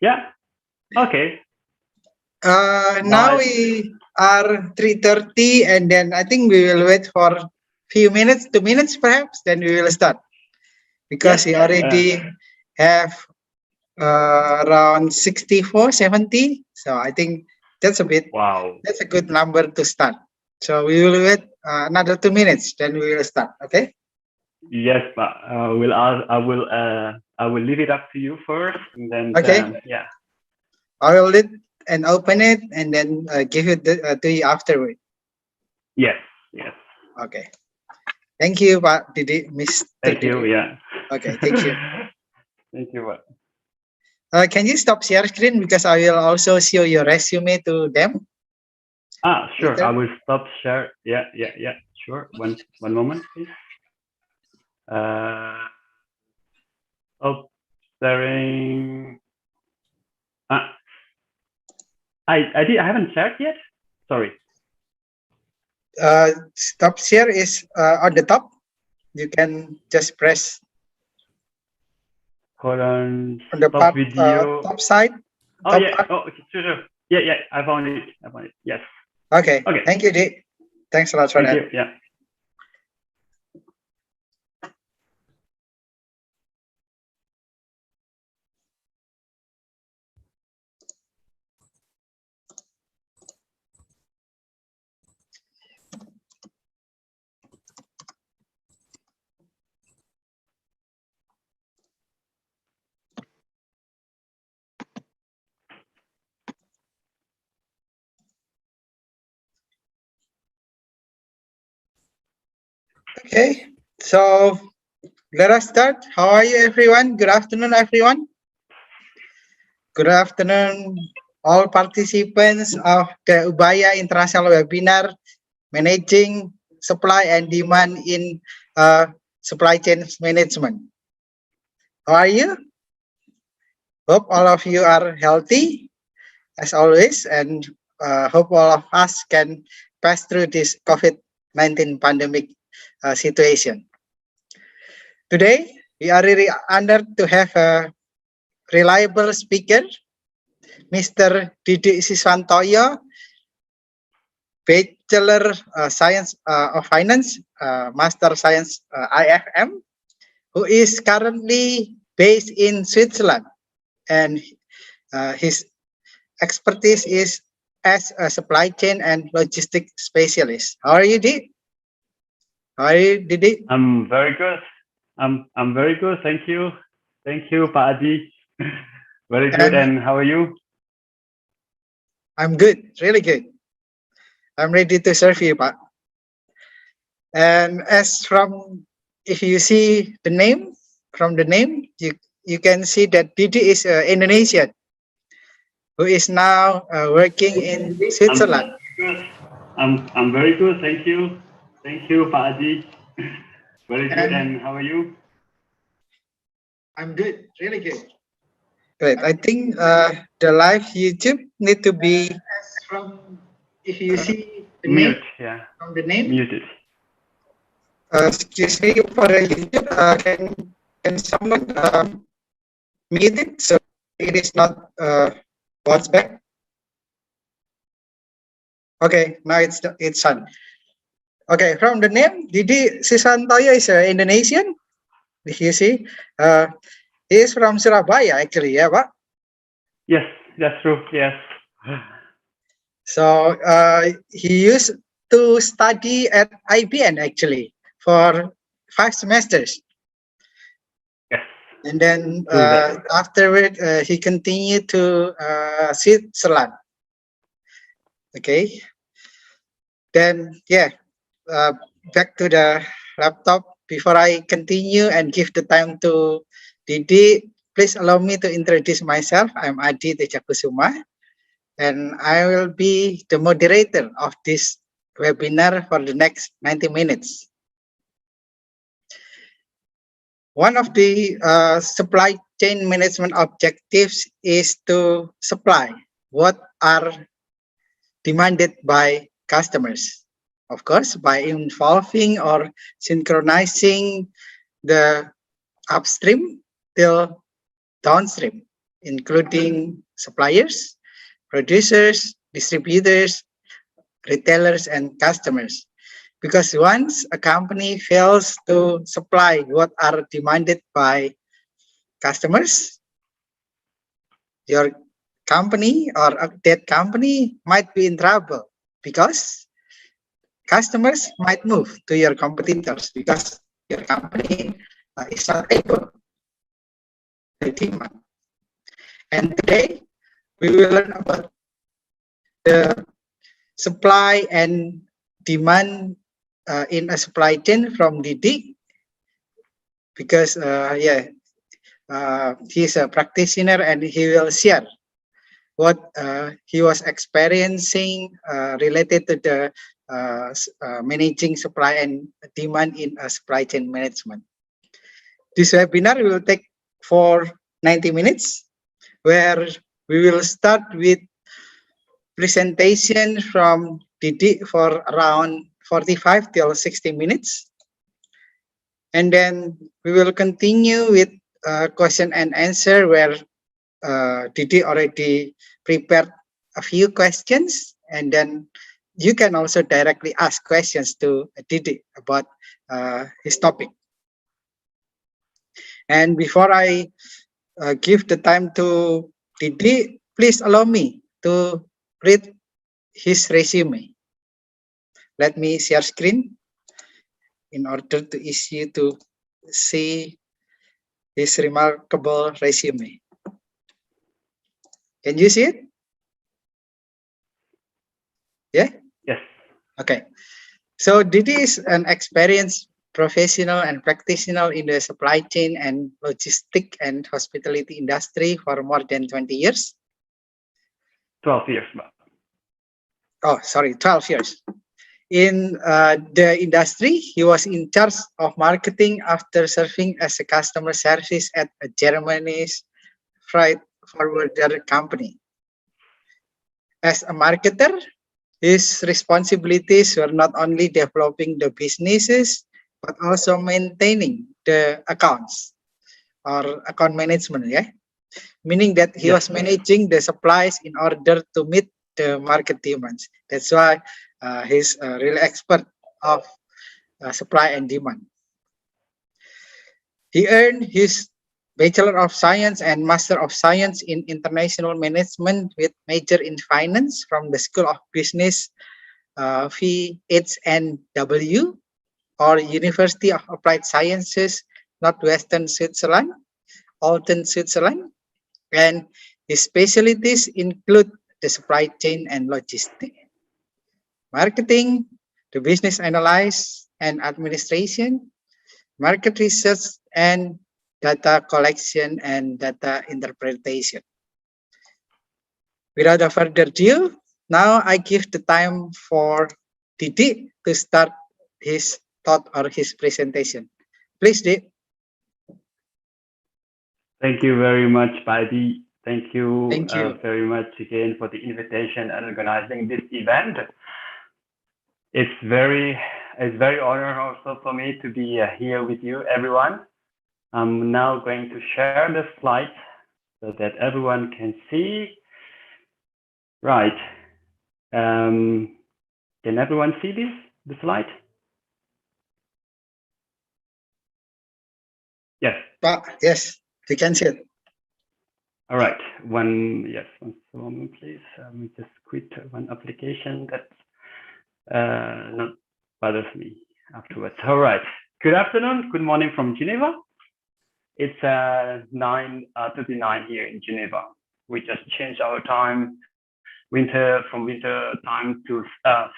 Yeah. Okay. Now we are 3:30, and then I think we will wait for few minutes, 2 minutes perhaps, then we will start because we already have around 64, 70. So I think that's a bit. Wow. That's a good number to start. So we will wait another 2 minutes, then we will start. Okay. Yes, but I will leave it up to you first, and then Okay. yeah. I will lead and open it, and then give it to you afterward. Yes. Yes. Okay. Thank you, Pak Didi, Mr. Thank you. Didi. Yeah. Okay. Thank you. Thank you. Can you stop share screen because I will also show your resume to them? Sure. Later. I will stop share. Yeah. Sure. One moment, please. Stop sharing. I haven't shared yet. Sorry. Stop share is on the top. You can just press Hold on the stop part video. top side. Oh top yeah. part. Oh okay. Sure. Yeah. I found it. Yes. Okay. Okay. Thank you, Di. Thanks a lot for that. Thank you. Yeah. Okay. So let us start. How are you, everyone? Good afternoon, everyone. Good afternoon, all participants of the Ubaya International Webinar, Managing Supply and Demand in Supply Chain Management. How are you? Hope all of you are healthy, as always, and hope all of us can pass through this COVID-19 pandemic situation. Today, we are really honored to have a reliable speaker, Mr. Didi Siswantoyo, Bachelor Science of Finance, Master Science IFM, who is currently based in Switzerland, and his expertise is as a supply chain and logistic specialist. How are you, Didi? How are you, Didi? I'm very good. I'm very good. Thank you, Pak Adi. Very good. And how are you? I'm good, really good. I'm ready to serve you, Pak. And if you see the name, from the name, you can see that Didi is Indonesian, who is now working in Switzerland. I'm very good. Thank you, Pak Adi. Very good. And how are you? I'm good, really good. Great. I think the live YouTube need to be if you see the mute. name, Yeah. from the name. Muted. Excuse me for the YouTube. Can someone mute it so it is not watched back? Okay, now it's on. Okay, from the name, Didi Sisantoyo is Indonesian. If you see, he is from Surabaya actually, yeah, Pak? Yes, that's true. Yes. So he used to study at IBN actually for 5 semesters. Yes. And then afterward, he continued to Switzerland. Okay. Then back to the laptop. Before I continue and give the time to Didi, please allow me to introduce myself. I'm Adi Tejakusuma, and I will be the moderator of this webinar for the next 90 minutes. One of the supply chain management objectives is to supply what are demanded by customers. Of course, by involving or synchronizing the upstream till downstream. including suppliers, producers, distributors, retailers, and customers. Because once a company fails to supply what are demanded by customers, your company or that company might be in trouble because customers might move to your competitors because your company is not able to demand. And today we will learn about the supply and demand in a supply chain from Didi because he's a practitioner and he will share what he was experiencing related to the managing supply and demand in a supply chain management. This webinar will take for 90 minutes, where we will start with presentation from Didi for around 45 till 60 minutes. And then we will continue with question and answer where Didi already prepared a few questions, and then you can also directly ask questions to Didi about his topic. And before I give the time to Didi, please allow me to read his resume. Let me share screen in order to easy to see his remarkable resume. Can you see it? Yeah? Yes. Okay. So Didi is an experienced professional and practitioner in the supply chain and logistic and hospitality industry for more than 20 years. 12 years. Oh, sorry, 12 years. In the industry, he was in charge of marketing after serving as a customer service at a Germany's freight forwarder company. As a marketer, his responsibilities were not only developing the businesses, but also maintaining the accounts or account management, yeah? Meaning that he was managing the supplies in order to meet the market demands. That's why he's a real expert of supply and demand. He earned his Bachelor of Science and Master of Science in International Management with major in finance from the School of Business VHNW or University of Applied Sciences, Northwestern Switzerland, Olten, Switzerland. And his specialties include the supply chain and logistics, marketing, the business analysis and administration, market research, and data collection and data interpretation. Without further ado, now I give the time for Didi to start his thought or his presentation. Please, Didi. Thank you very much, Paidi. Thank you, very much again for the invitation and organizing this event. It's very honor also for me to be here with you, everyone. I'm now going to share the slides so that everyone can see. Right. Can everyone see the slide? Yes. Yes, we can see it. All right. One moment, please. Let me just quit one application that not bothers me afterwards. All right. Good afternoon. Good morning from Geneva. It's 9:39 here in Geneva. We just changed our time, from winter time to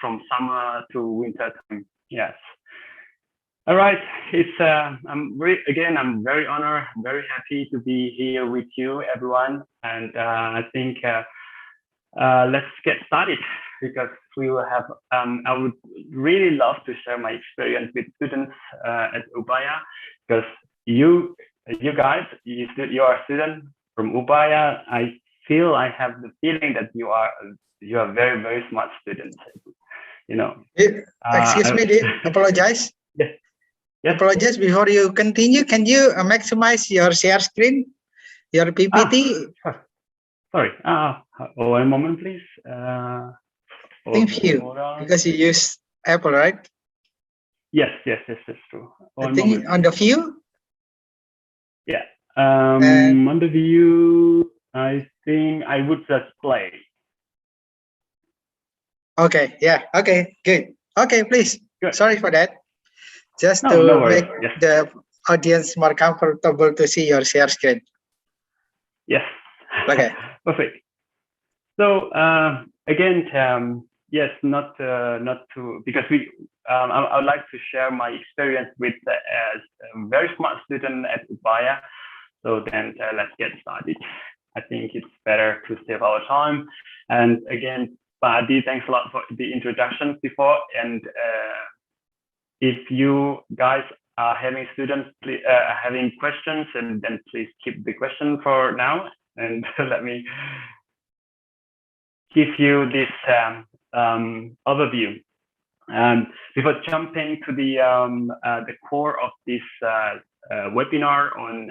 from summer to winter time. Yes. All right. It's I'm very honored, very happy to be here with you, everyone. And I think let's get started because we will have. I would really love to share my experience with students at Ubaya because you guys, you are a student from Ubaya. I have the feeling that you are very, very smart students. You know. Excuse me, Didi. Apologize. Yes. Apologize before you continue. Can you maximize your share screen, your PPT? Sorry. One moment, please. I think few, because you use Apple, right? Yes, that's true. I think on the view. Yeah. On the view, I think I would just play. Okay. Yeah. Okay. Good. Okay. Please. Good. Sorry for that. Just no to worries. make Yes. the audience more comfortable to see your share screen. Yes. Okay. Perfect. So again, yes, not to, because I would like to share my experience with a very smart student at Ubaya. So then let's get started. I think it's better to save our time. And again, Padi, thanks a lot for the introduction before. And if you guys are having students having questions, and then please keep the question for now. And let me give you this overview. Before jumping to the core of this webinar on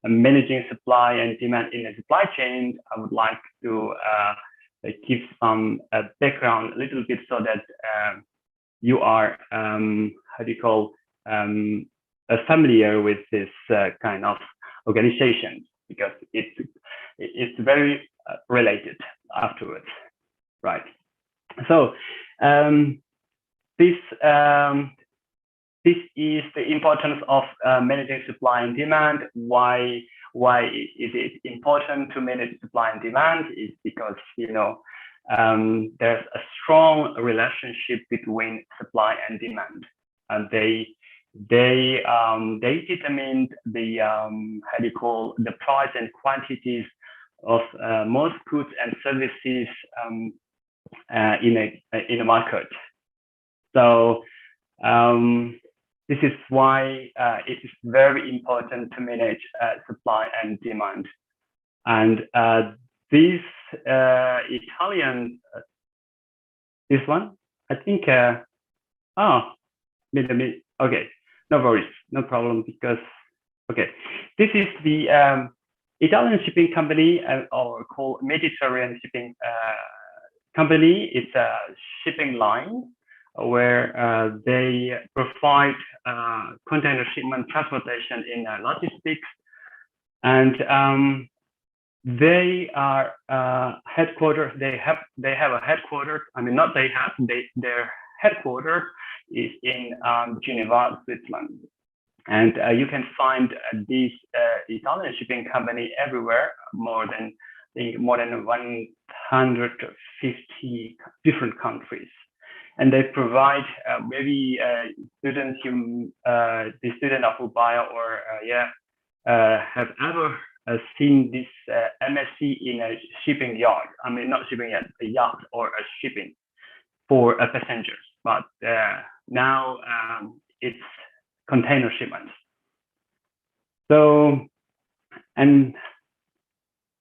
managing supply and demand in a supply chain, I would like to give some background a little bit so that you are familiar with this kind of organization, because it's very related afterwards, right? So this is the importance of managing supply and demand. Why is it important to manage supply and demand? Is because there's a strong relationship between supply and demand, and they determine the price and quantities of most goods and services in a market. So this is why it is very important to manage supply and demand. And this Italian, this one, I think, okay, no worries, no problem, because, okay, this is the Italian shipping company, or called Mediterranean shipping company. It's a shipping line where they provide container shipment transportation in logistics, and they are headquarters. They have a headquarters. I mean, not they have. Their headquarters is in Geneva, Switzerland, and you can find this Italian shipping company everywhere. More than 150 different countries. And they provide maybe students, the student of Ubaya, or have ever seen this MSc in a shipping yard. I mean, not shipping yard, a yacht or a shipping for passengers. But now it's container shipments. So, and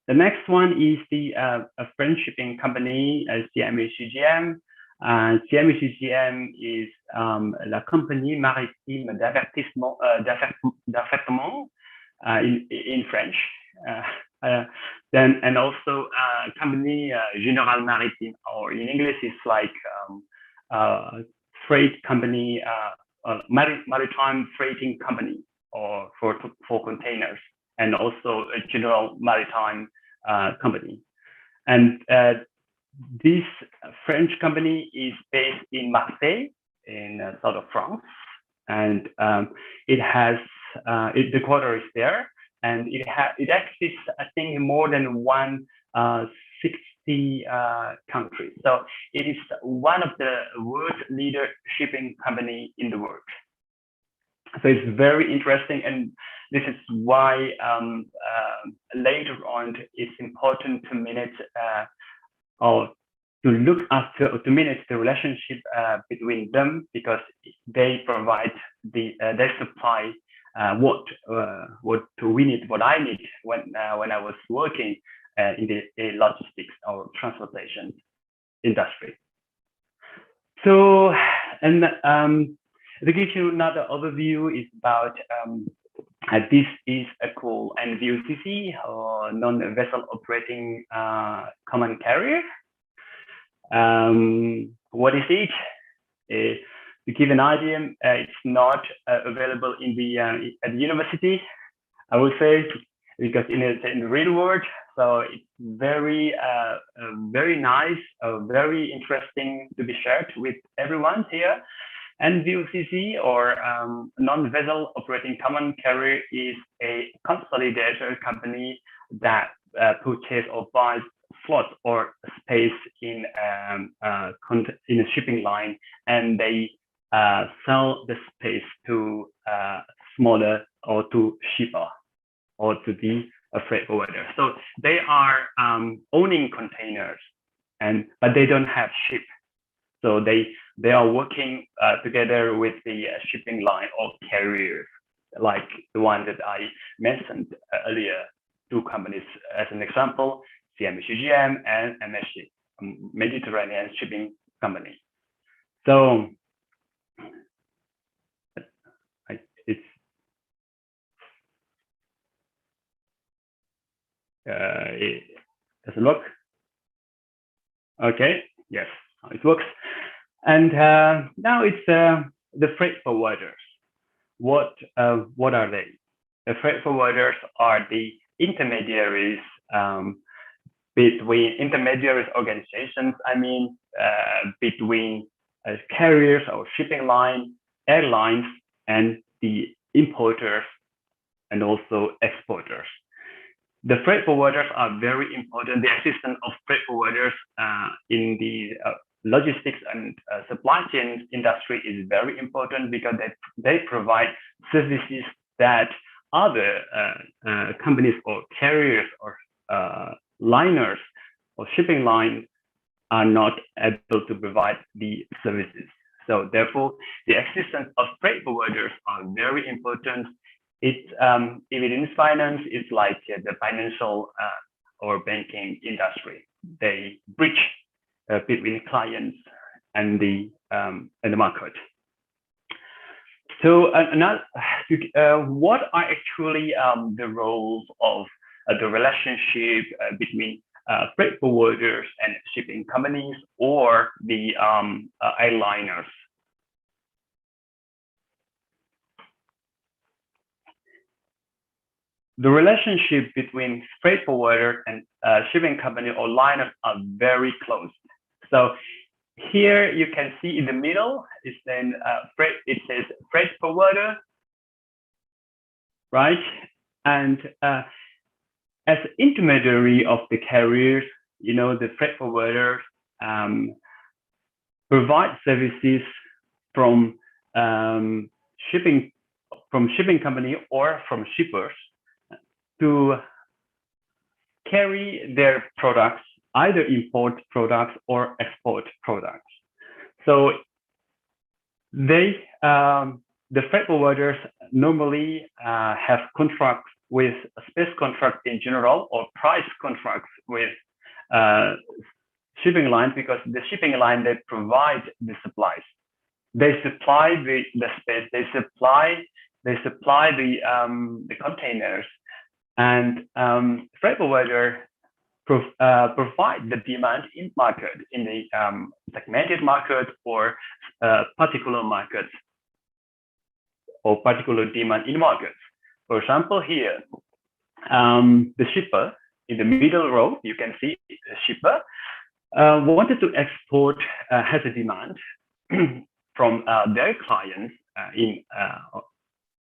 the next one is the a French shipping company, CMA CGM. CMA-CGM is la compagnie maritime d'affrètement in French. Then, and also company General Maritime, or in English it's like freight company, maritime freighting company, or for containers, and also a General Maritime company. And this French company is based in Marseille, in south of France, and it has the quarter is there, and it exists, I think, in more than 160 countries. So it is one of the world leader shipping company in the world. So it's very interesting, and this is why later on it's important to manage or to look after, or to manage the relationship between them, because they provide they supply what we need, what I need when I was working in the logistics or transportation industry. So, and to give you another overview is about This is called NVOCC, or non-vessel operating common carrier. What is it? To give an idea, it's not available in the at the university, I would say, because in the real world. So it's very very nice, very interesting to be shared with everyone here. NVOCC, or non-vessel operating common carrier, is a consolidator company that purchase or buys slots or space in a shipping line, and they sell the space to smaller or to shipper or to the freight forwarder. So they are owning containers, but they don't have ship. So they are working together with the shipping line or carriers, like the one that I mentioned earlier, two companies as an example, CMA and MSC, Mediterranean Shipping Company. So it doesn't work. Okay, yes, it works. And now it's the freight forwarders. What are they? The freight forwarders are the intermediaries between organizations. I mean, between carriers or shipping line, airlines, and the importers and also exporters. The freight forwarders are very important. The existence of freight forwarders in the logistics and supply chain industry is very important, because they provide services that other companies or carriers or liners or shipping lines are not able to provide the services. So therefore, the existence of freight forwarders are very important. It's if it is finance, it's like the financial or banking industry. They bridge between clients and the market. So what are actually the roles of the relationship between freight forwarders and shipping companies or the airliners? The relationship between freight forwarder and shipping company or liners are very close. So here you can see in the middle, it says freight forwarder, right? And as intermediary of the carriers, the freight forwarders provide services from shipping company or from shippers to carry their products, either import products or export products. So the freight forwarders normally have contracts with space contracts in general, or price contracts with shipping lines, because the shipping line, they provide the supplies. They supply the space, they supply the containers, and freight forwarder provide the demand in market, in the segmented market or particular markets, or particular demand in markets. For example, here, the shipper in the middle row, you can see the shipper wanted to export, has a demand from their clients in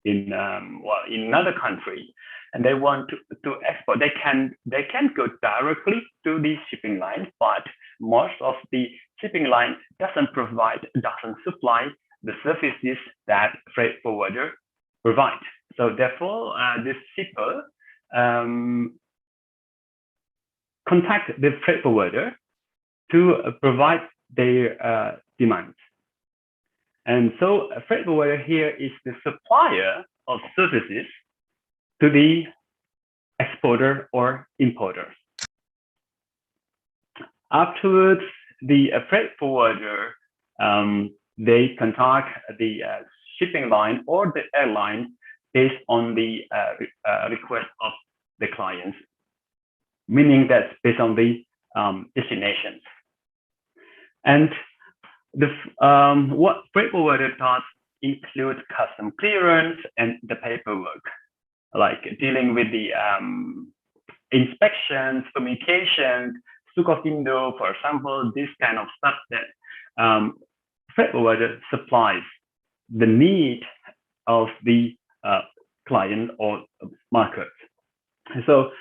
another country, and they want to export. They can go directly to the shipping line, but most of the shipping line doesn't supply the services that freight forwarder provide. So therefore, this shipper contact the freight forwarder to provide their demand. And so a freight forwarder here is the supplier of services to the exporter or importer. Afterwards, the freight forwarder, they contact the shipping line or the airline based on the request of the clients, meaning that's based on the destinations. And what freight forwarder does include custom clearance and the paperwork, like dealing with the inspections, communications, Sukovindo, for example, this kind of stuff that freight forwarder supplies the need of the client or market. So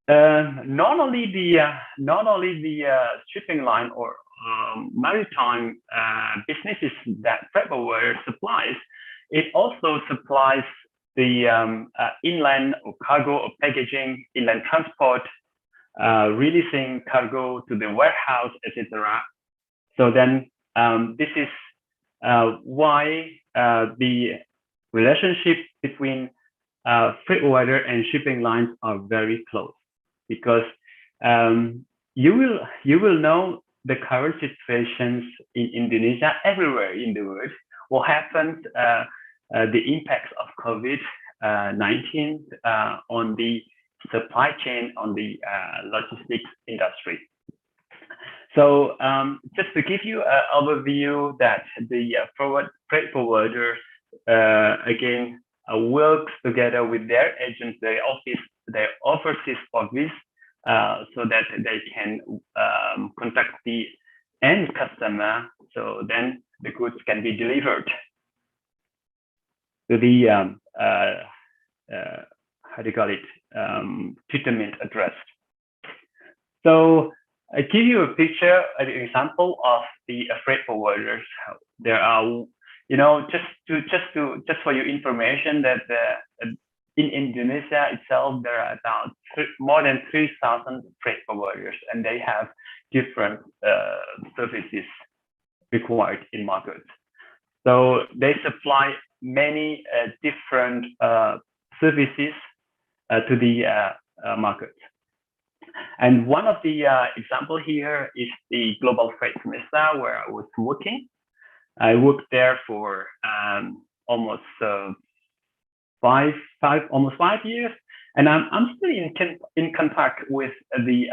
not only the shipping line or maritime businesses that freight forwarder supplies, it also supplies the inland or cargo or packaging, inland transport, releasing cargo to the warehouse, etc. So then this is why the relationship between freight forwarder and shipping lines are very close, because you will know the current situations in Indonesia, everywhere in the world, what happens, the impacts of COVID-19 on the supply chain, on the logistics industry. So just to give you an overview that the freight forwarder again works together with their agents, their overseas office, so that they can contact the end customer, so then the goods can be delivered to the how do you call it, determined address. So I give you a picture, an example of the freight forwarders. There are, just for your information, that in Indonesia itself, there are about more than 3,000 freight forwarders, and they have different services required in markets. So they supply many different services to the market. And one of the example here is the Global Freight Semester, where I was working. I worked there for almost 5 years, and I'm still in contact with the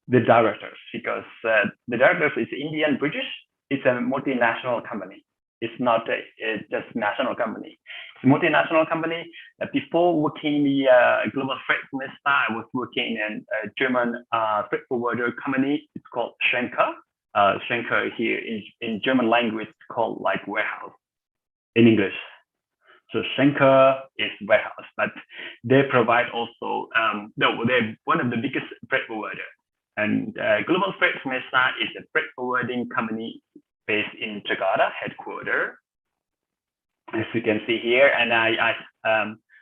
directors, because the directors is Indian British. It's a multinational company. It's not just national company. It's a multinational company. Before working in the Global Freight Semester, I was working in a German freight forwarder company. It's called Schenker. Schenker here in German language is called like warehouse in English. So Schenker is warehouse, but they provide also, they're one of the biggest freight forwarder. And Global Freight Semester is a freight forwarding company based in Jakarta, headquarters, as you can see here. And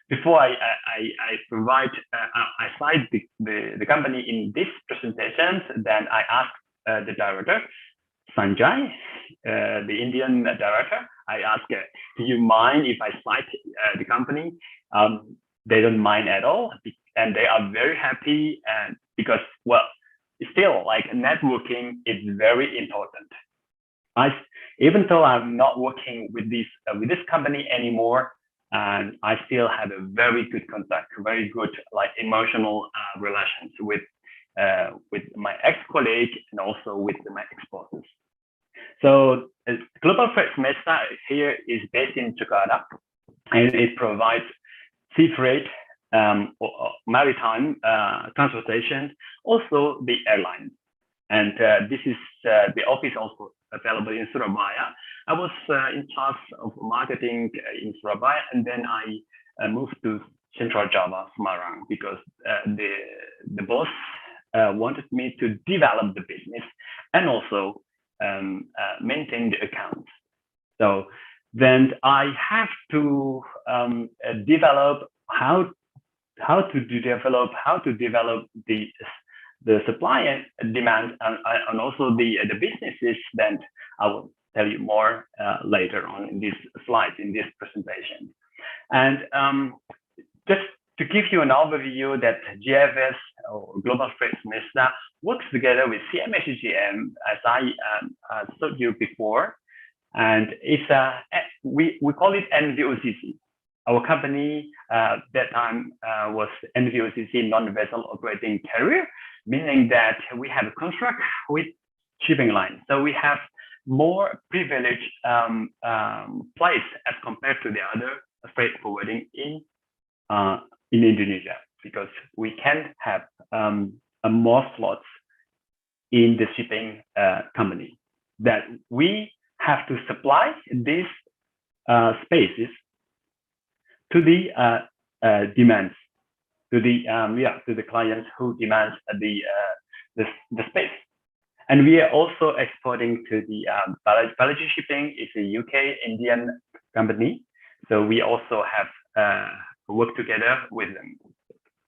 before I slide the company in this presentation, then I asked the director, Sanjay, the Indian director, I asked, do you mind if I slide the company? They don't mind at all, and they are very happy, and because, well, still, like, networking is very important. Even though I'm not working with this company anymore, and I still have a very good contact, very good like emotional relations with my ex-colleague and also with my ex-bosses. So Global Freight Semester here is based in Jakarta, and it provides sea freight, or maritime transportation, also the airline. And this is the office also available in Surabaya. I was in charge of marketing in Surabaya, and then I moved to Central Java, Semarang, because the boss wanted me to develop the business and also maintain the accounts. So then I have to develop how to develop the supply and demand, and also the businesses. Then I will tell you more later on in this slide, in this presentation. And just to give you an overview, that GFS, or Global Freight Semester, works together with CMA CGM, as I told you before. and it's we call it NVOCC. Our company that time was NVOCC, non-vessel operating carrier, meaning that we have a contract with shipping line. So we have more privileged place as compared to the other freight forwarding in Indonesia, because we can have more slots in the shipping company, that we have to supply these spaces to the demands, to the clients who demand the space. And we are also exporting to the Balaji Shipping. It's a UK Indian company, so we also have worked together with them.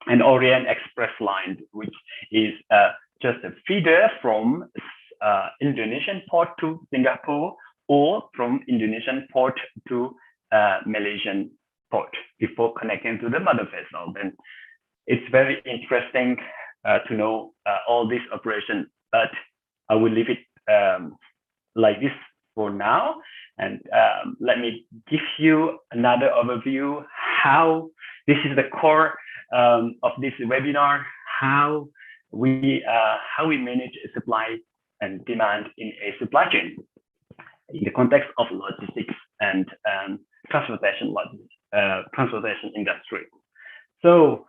And Orient Express line, which is just a feeder from Indonesian port to Singapore, or from Indonesian port to Malaysian port before connecting to the mother vessel. Then it's very interesting to know all this operation, but I will leave it like this for now. And let me give you another overview how this is the core of this webinar, how we manage supply and demand in a supply chain in the context of logistics and transportation industry. So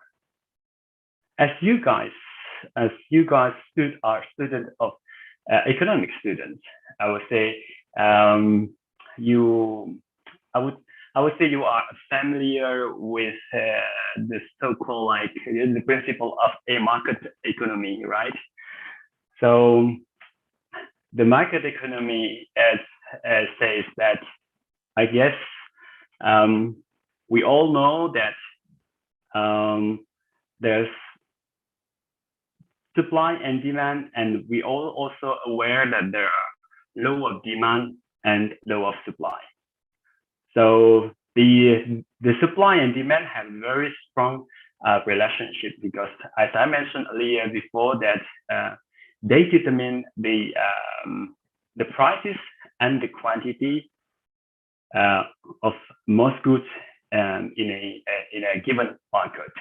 as you guys are students of economic students, I would say I would say you are familiar with the so-called like the principle of a market economy, right? So the market economy says that, I guess we all know that there's supply and demand, and we all also aware that there are low of demand and low of supply. So the supply and demand have very strong relationship, because as I mentioned earlier before, that they determine the prices and the quantity of most goods in a given market.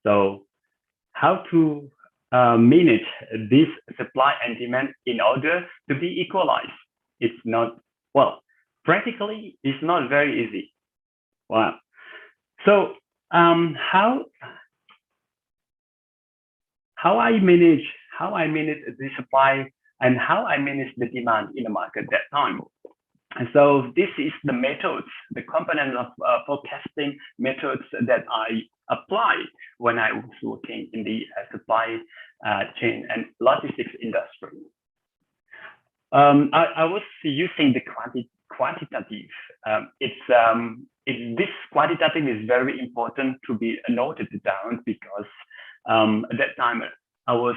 So how to manage this supply and demand in order to be equalized? It's not, well, practically it's not very easy. Wow. So how I manage the supply and how I manage the demand in the market that time. And so this is the methods, the component of forecasting methods that I applied when I was working in the supply chain and logistics industry. I was using the quantitative. This quantitative is very important to be noted down, because at that time I was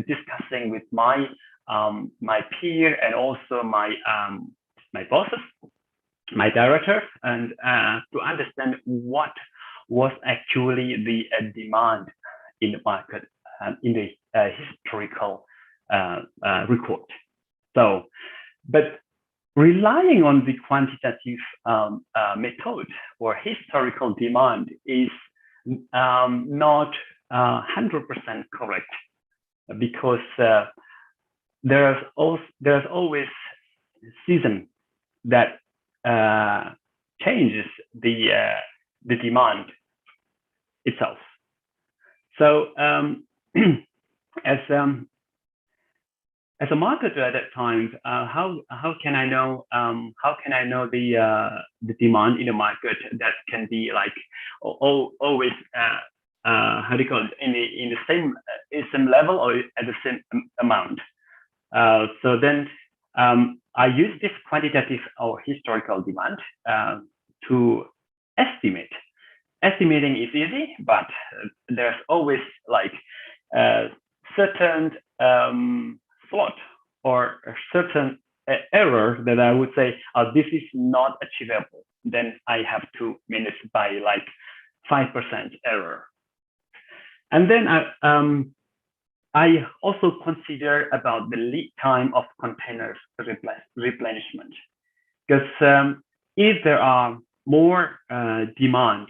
discussing with my peer and also my bosses, my directors, and to understand what was actually the demand in the market in the historical record. So, but relying on the quantitative method or historical demand is not 100% correct, because there's always season that changes the demand itself. So as a marketer at that time, how can I know the demand in the market that can be like always how do you call it, in the same level or at the same amount? So then I use this quantitative or historical demand to estimate. Estimating is easy, but there's always like certain slot or a certain error that I would say, this is not achievable. Then I have to manage by like 5% error. And then I also consider about the lead time of containers replenishment. because if there are more demand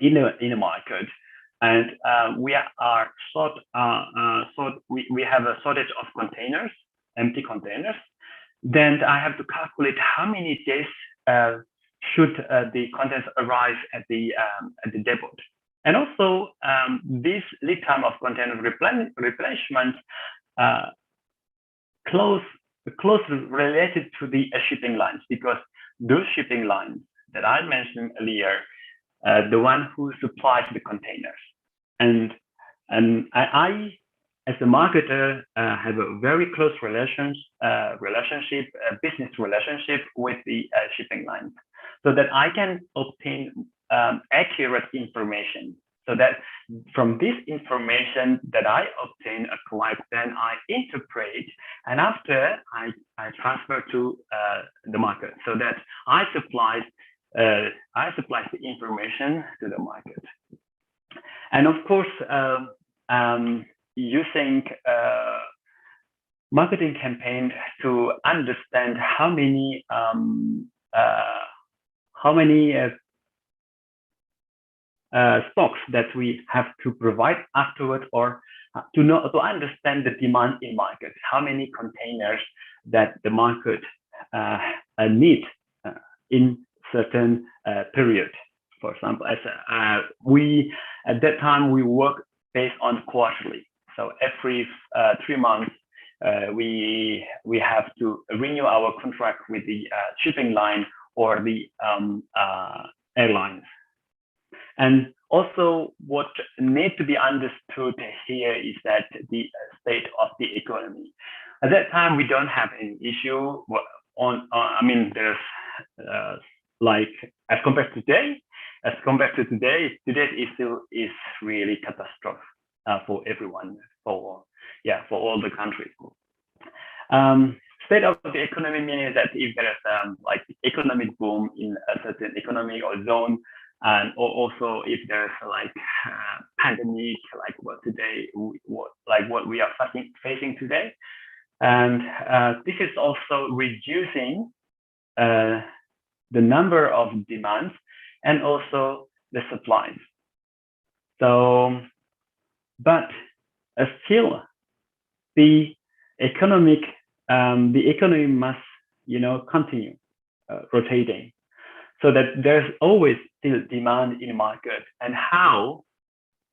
in the market, and we are we have a shortage of containers, empty containers, then I have to calculate how many days should the contents arrive at the depot. And also, this lead time of container replenishment closely related to the shipping lines, because those shipping lines that I mentioned earlier, the one who supplies the containers, and I as a marketer have a very close business relationship with the shipping lines, so that I can obtain accurate information. So that from this information that I obtain, collect, then I interpret, and after I transfer to the market, so that I supply the information to the market. And of course, using marketing campaign to understand how many stocks that we have to provide afterwards, or to understand the demand in market, how many containers that the market need in certain period. For example, as at that time we work based on quarterly. So every 3 months we have to renew our contract with the shipping line or the airlines. And also, what needs to be understood here is that the state of the economy. At that time, we don't have any issue on. I mean, there's like as compared to today. Today is really catastrophe for everyone, for all the countries. State of the economy means that if there is like economic boom in a certain economic or zone, and also if there's like pandemic, like what we are facing today, and this is also reducing the number of demands and also the supplies. So, but still, the economy must, continue rotating, so that there's always still demand in the market. And how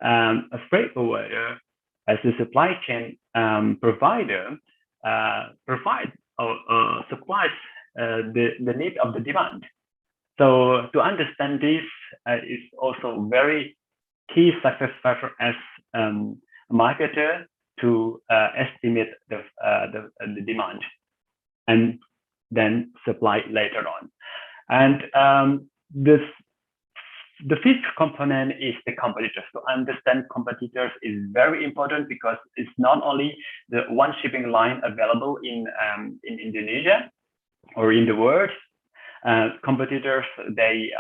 a freight forwarder, as a supply chain provider, supplies the need of the demand. So to understand this is also very key success factor as a marketer to estimate the demand and then supply later on. And the fifth component is the competitors. To understand competitors is very important, because it's not only the one shipping line available in Indonesia or in the world. Competitors, they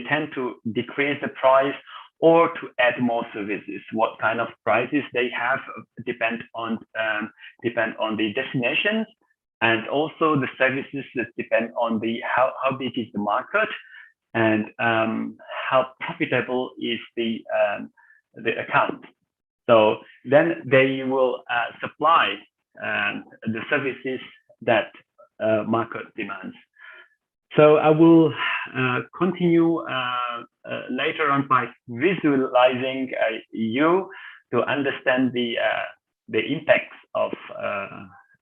tend to decrease the price or to add more services. What kind of prices they have depend on the destinations, and also the services that depend on the how big is the market, and how profitable is the account. So then they will supply the services that market demands. So I will continue later on by visualizing you to understand the impacts of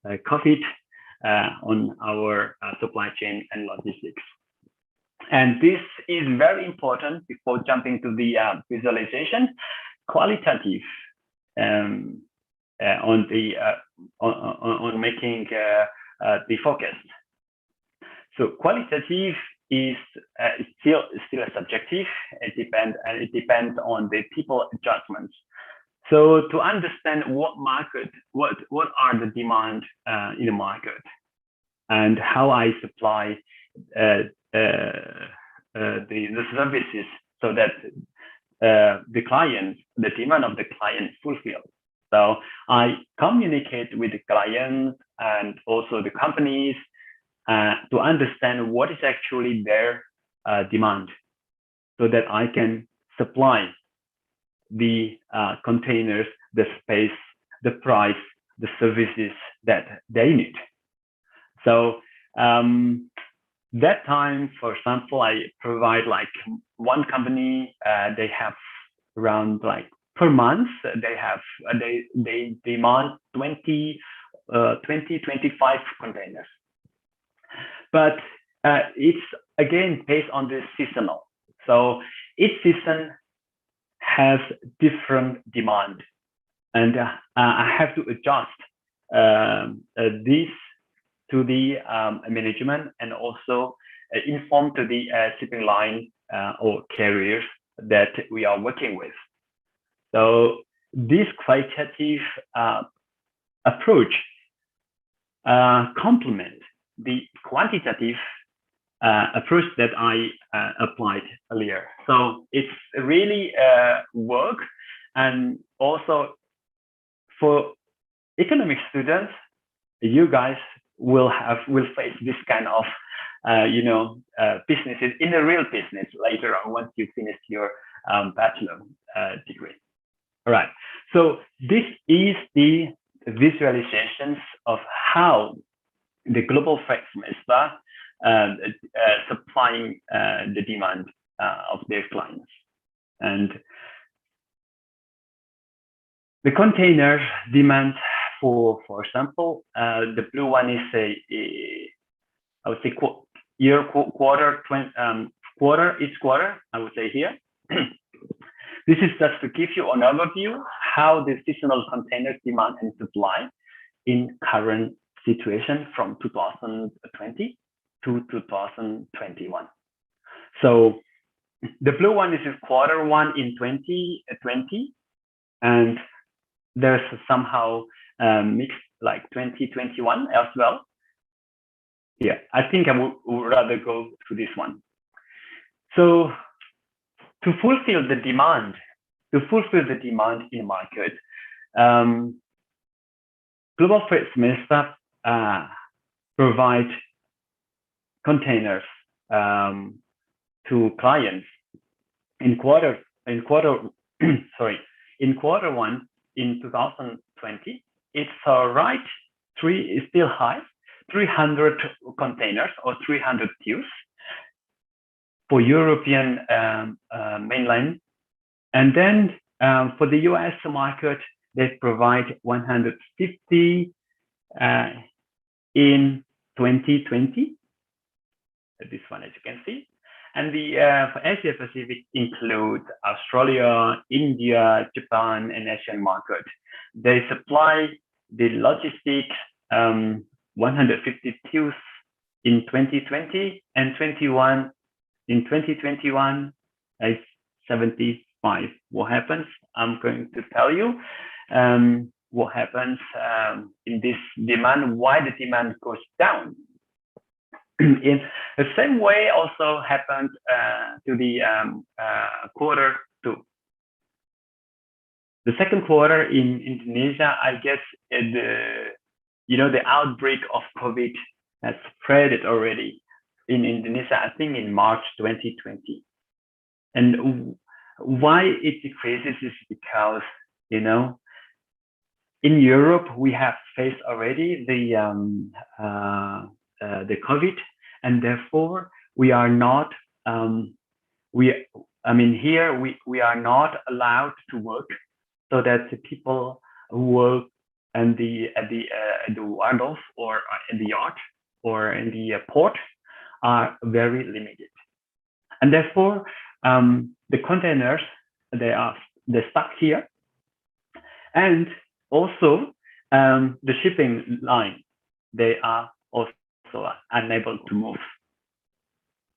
COVID on our supply chain and logistics. And this is very important before jumping to the visualization, qualitative on making the forecast. So qualitative is still subjective. It depends on the people judgments. So to understand what are the demand in the market, and how I supply the services, so that the demand of the client fulfilled. So I communicate with the clients and also the companies to understand what is actually their demand, so that I can supply the containers, the space, the price, the services that they need. So that time, for example, I provide like one company, they have around like per month, they demand 20, 25 containers. But it's again based on the seasonal. So each season has different demand, and I have to adjust this to the management, and also inform to the shipping line or carriers that we are working with. So this qualitative approach complement the quantitative approach that I applied earlier. So it's really work, and also for economic students, you guys will face this kind of businesses in the real business later on once you finish your bachelor degree. All right. So this is the visualizations of how the global freight semester supplying the demand of their clients. And the container demand, for example, the blue one is I would say quarter, each quarter, I would say here. This is just to give you an overview how the seasonal container demand and supply in current situation from 2020 to 2021. So the blue one is quarter one in 2020, and there's somehow mixed like 2021 as well. Yeah, I think I would rather go to this one. So to fulfill the demand in market, Global Freight Semester provide containers to clients in quarter one in 2020. It's right, is still high, 300 containers or 300 TEUs for European mainland. And then for the US market, they provide 150 in 2020. This one, as you can see. And the for Asia Pacific include Australia, India, Japan, and Asian market. They supply the logistics 150 TEUs in 2020 and 21 in 2021 is 75. What happens? I'm going to tell you what happens in this demand, why the demand goes down. In the same way also happened to the quarter two. The second quarter in Indonesia, I guess the outbreak of COVID has spread it already in Indonesia, I think in March 2020. And why it decreases is because, in Europe, we have faced already the COVID, and therefore we are not, here we are not allowed to work, so that the people who work at the wharf or in the yard or in the port are very limited, and therefore the containers they're stuck here, and also the shipping line they are also unable to move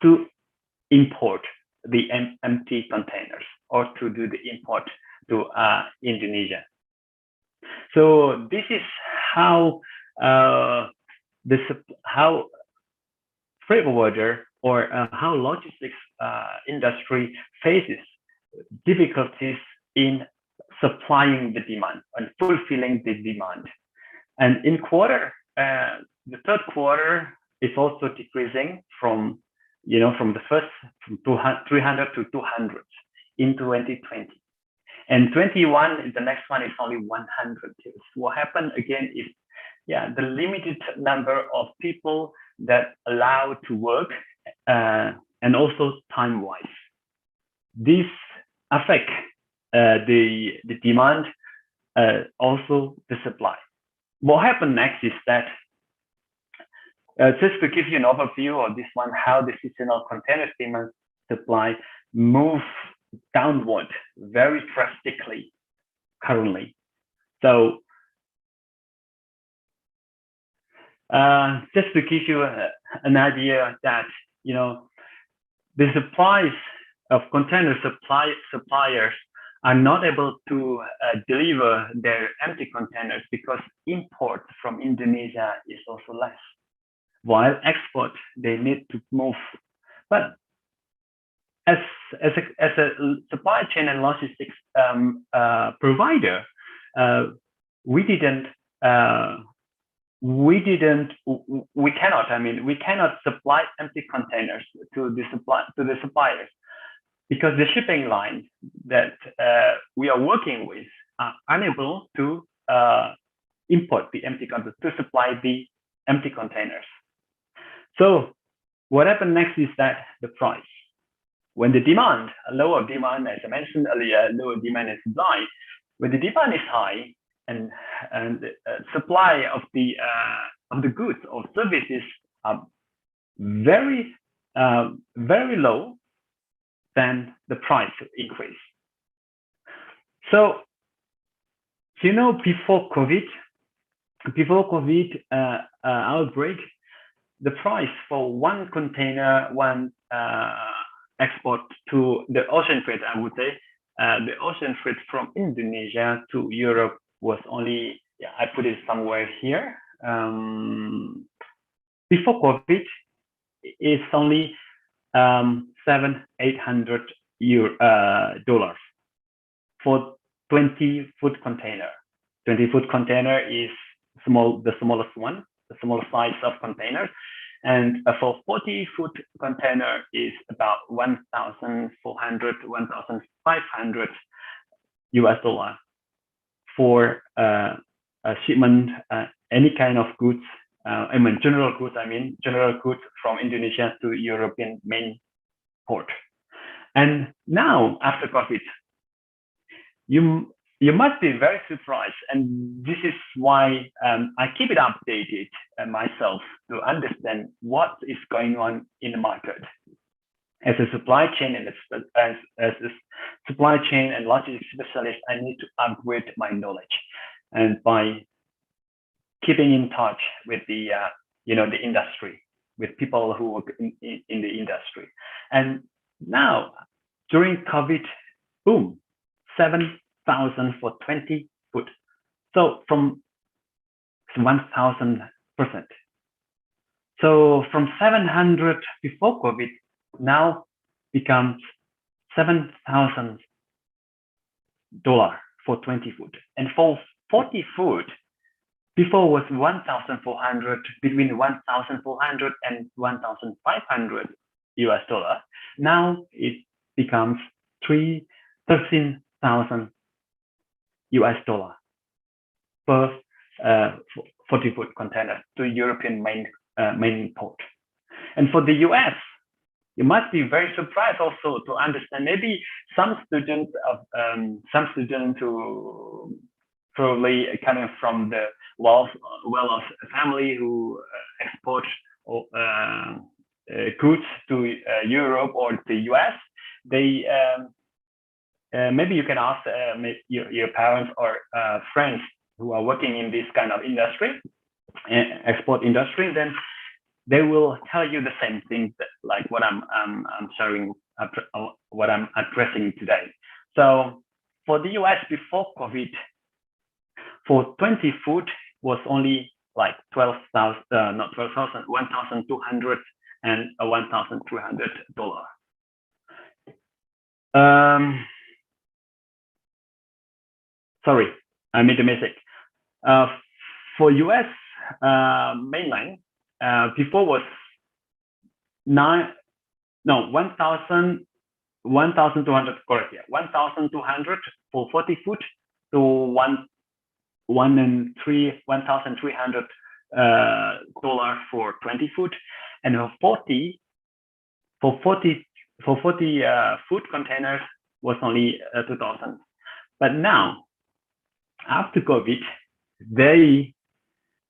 to import the empty containers or to do the import to Indonesia. So this is how freight forwarder or how logistics industry faces difficulties in supplying the demand and fulfilling the demand. And in the third quarter is also decreasing from, from the first from 300 to 200 in 2020. And 21, the next one is only 100. What happened again is, the limited number of people that allow to work, and also time-wise. This affect the demand, also the supply. What happened next is that, just to give you an overview of this one, how the seasonal container demand supply move downward very drastically currently. So just to give you an idea that, the supplies of container suppliers are not able to deliver their empty containers because import from Indonesia is also less, while export they need to move. But as a supply chain and logistics provider, we cannot supply empty containers to the suppliers, because the shipping lines that we are working with are unable to import the empty containers, to supply the empty containers. So what happened next is that the price, when the demand, a lower demand, as I mentioned earlier, lower demand and supply, when the demand is high and supply of the goods or services are very low, then the price increase. So before COVID outbreak, the price for one container, one export to the ocean freight, I would say, the ocean freight from Indonesia to Europe was only, I put it somewhere here. Before COVID, it's only $700-800 for 20-foot container. 20-foot container is the smallest one, the smallest size of containers. And for 40-foot container is about $1,400, $1,500 for a shipment, any kind of goods. General goods from Indonesia to European main port. And now after COVID, you must be very surprised, and this is why I keep it updated myself to understand what is going on in the market. As a supply chain and as a supply chain and logistics specialist, I need to upgrade my knowledge, and by keeping in touch with the the industry, with people who work in the industry. And now during COVID, boom, 7,000 for 20 foot. So from 1,000%. So from 700 before COVID now becomes $7,000 for 20 foot. And for 40 foot, before was 1,400, between 1,400 and 1,500 $. Now it becomes 13,000 $. Per 40-foot container to European main port. And for the US, you must be very surprised also to understand. Maybe some students who probably coming from the well-off family who export goods to Europe or the US, they maybe you can ask your parents or friends who are working in this kind of industry, export industry, then they will tell you the same thing that, like what I'm sharing, what I'm addressing today. So for the US before COVID, for 20 foot was only like 12,000, not 12,000, 1,200 and $1,300. Sorry, I made a mistake. For US mainland, before was 1,200, correct, yeah, 1,200 for 40 foot to 1,300 dollars for 20 foot, and for 40 foot containers was only 2,000. But now, after COVID, they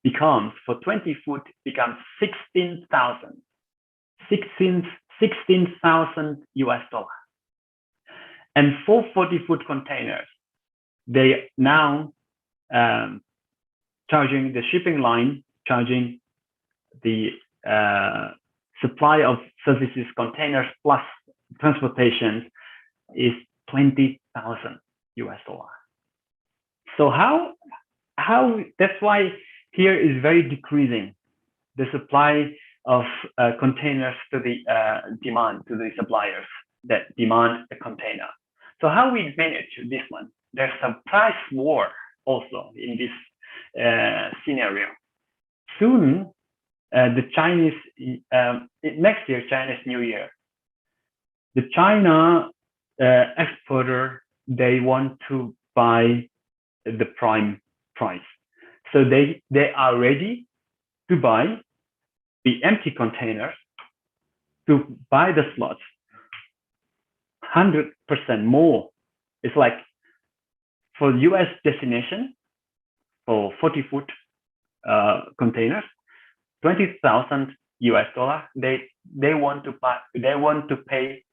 becomes for 20 foot becomes 16,000 US dollar. And for 40 foot containers, they now charging the shipping line, charging the supply of services, containers plus transportation is 20,000 US dollar. So how that's why here is very decreasing the supply of containers to the demand to the suppliers that demand a container. So how we manage this one? There's a price war also in this scenario. Soon, the Chinese next year, Chinese New Year, the China exporter, they want to buy the prime price, so they are ready to buy the empty containers, to buy the slots 100% more. It's like for US destination for 40 foot containers, 20,000 US dollar. They want to buy. They want to pay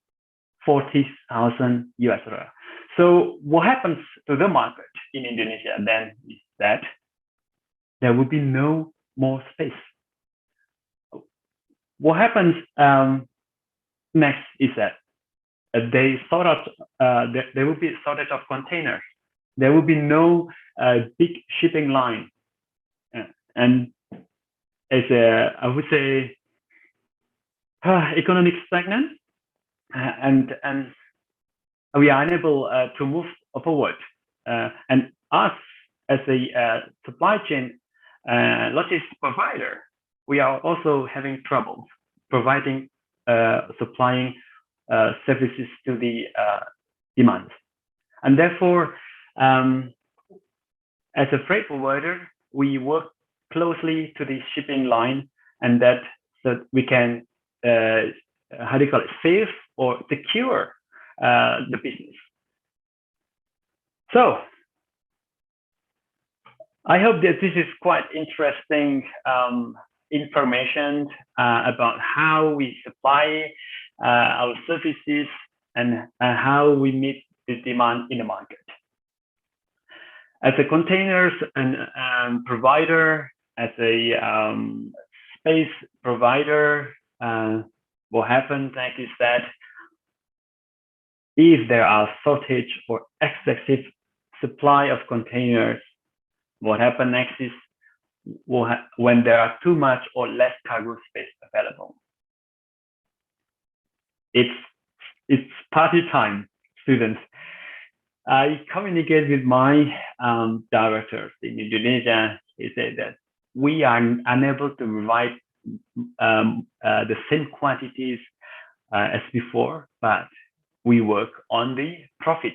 40,000 US dollar. So what happens to the market in Indonesia then is that there will be no more space. What happens next is that there will be a shortage of containers. There will be no big shipping line, and as I would say, economic stagnant, and we are unable to move forward. And us as a supply chain logistics provider, we are also having trouble providing supplying services to the demand. And therefore, as a freight forwarder, we work closely to the shipping line, and that so we can how do you call it, save or secure the business. So I hope that this is quite interesting information about how we supply our services and how we meet the demand in the market. As a containers and provider, as a space provider, what happens next is that if there are shortage or excessive supply of containers, what happens next is when there are too much or less cargo space available. It's party time, students. I communicate with my directors in Indonesia. He said that we are unable to provide the same quantities as before, but we work on the profit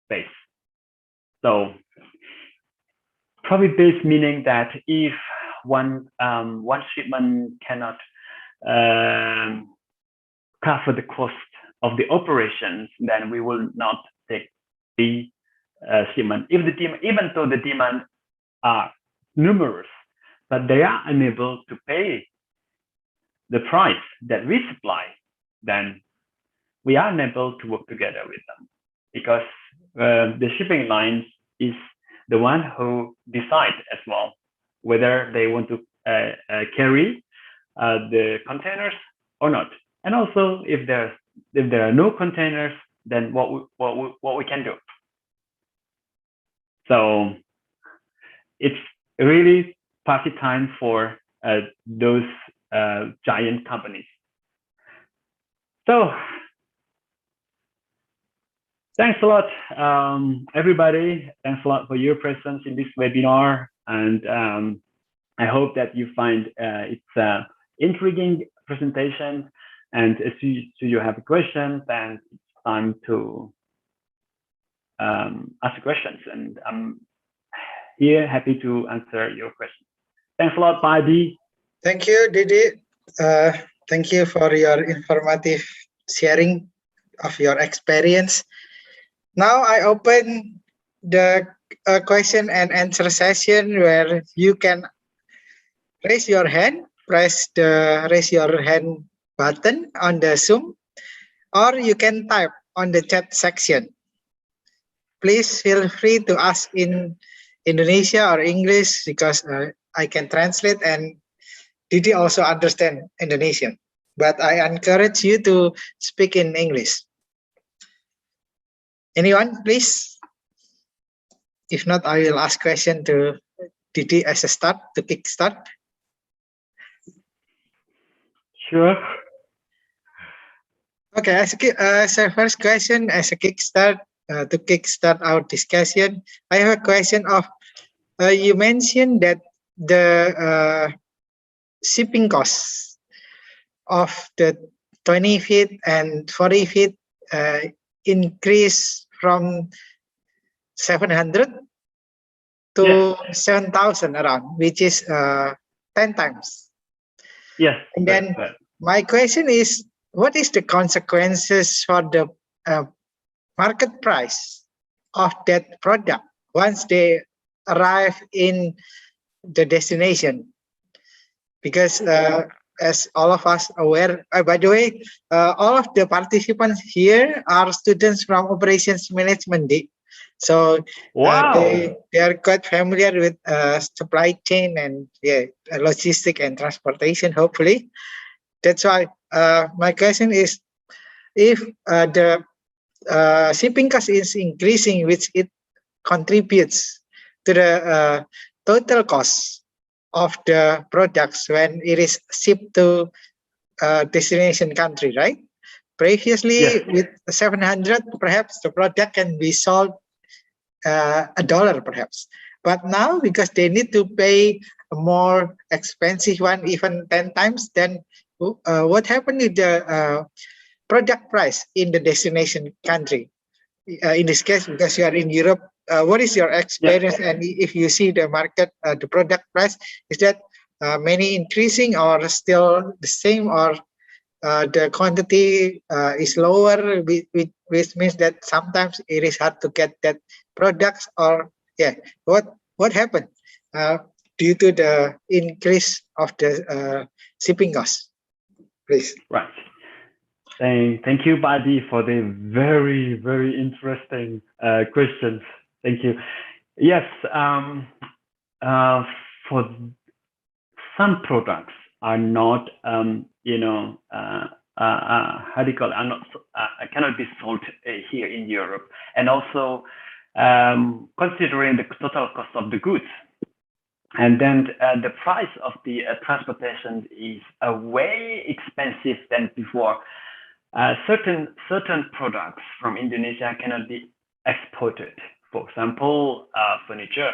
base. So profit base meaning that if one shipment cannot cover the cost of the operations, then we will not take the shipment. If even though the demand are numerous, but they are unable to pay the price that we supply, then we are unable to work together with them, because the shipping lines is the one who decide as well whether they want to carry the containers or not. And also, if there are no containers, then what we can do. So it's really party time for those giant companies. So thanks a lot, everybody. Thanks a lot for your presence in this webinar, and I hope that you find it's intriguing presentation. And if you have a question, then it's time to ask questions. And I'm here happy to answer your questions. Thanks a lot, Badi. Thank you, Didi. Thank you for your informative sharing of your experience. Now I open the question and answer session where you can raise your hand, press the raise your hand button on the Zoom, or you can type on the chat section. Please feel free to ask in Indonesia or English because I can translate and Didi also understand Indonesian. But I encourage you to speak in English. Anyone, please? If not, I will ask question to Didi as a start, to kickstart. Sure. Okay, as a first question, as a kickstart, to kickstart our discussion, I have a question of, you mentioned that the shipping costs of the 20 feet and 40 feet increase from 700 to 7,000 around, which is 10 times. Yes. And then my question is, what is the consequences for the market price of that product once they arrive in the destination? Because as all of us aware, by the way, all of the participants here are students from operations management. So wow. they are quite familiar with supply chain and logistic and transportation, hopefully. That's why my question is, if the shipping cost is increasing, which it contributes to the total cost of the products when it is shipped to destination country, right? Previously, with 700, perhaps the product can be sold $1 perhaps. But now, because they need to pay a more expensive one, even 10 times, then what happened with the product price in the destination country? In this case, because you are in Europe, what is your experience? And if you see the market, the product price, is that many increasing or still the same, or the quantity is lower, which means that sometimes it is hard to get that products, or what happened due to the increase of the shipping costs, please? Right. Thank you, Badi, for the very, very interesting questions. Thank you. Yes, for some products are not, how do you call it? Are not, cannot be sold here in Europe, and also considering the total cost of the goods. And then the price of the transportation is way expensive than before. Certain products from Indonesia cannot be exported. For example, furniture.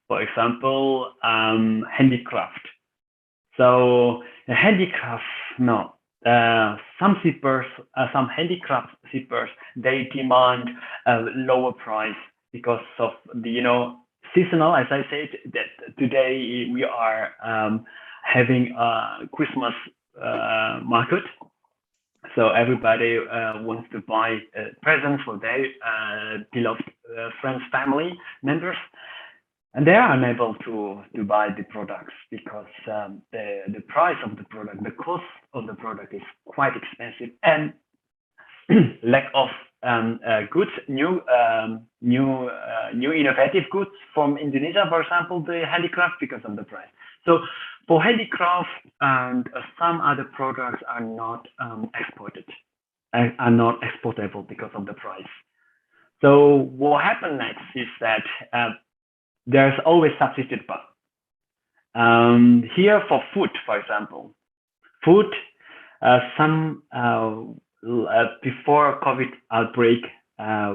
For example, handicraft. So handicraft, no. Some shippers, some handicraft shippers, they demand a lower price because of the seasonal. As I said, that today we are having a Christmas market. So everybody wants to buy presents for their beloved friends, family members, and they are unable to buy the products because the price of the product, the cost of the product is quite expensive, and lack of goods, new innovative goods from Indonesia, for example, the handicraft, because of the price. So for handicraft and some other products are not exported, are not exportable because of the price. So what happened next is that there's always substitute part. Here for food, for example, food, before COVID outbreak,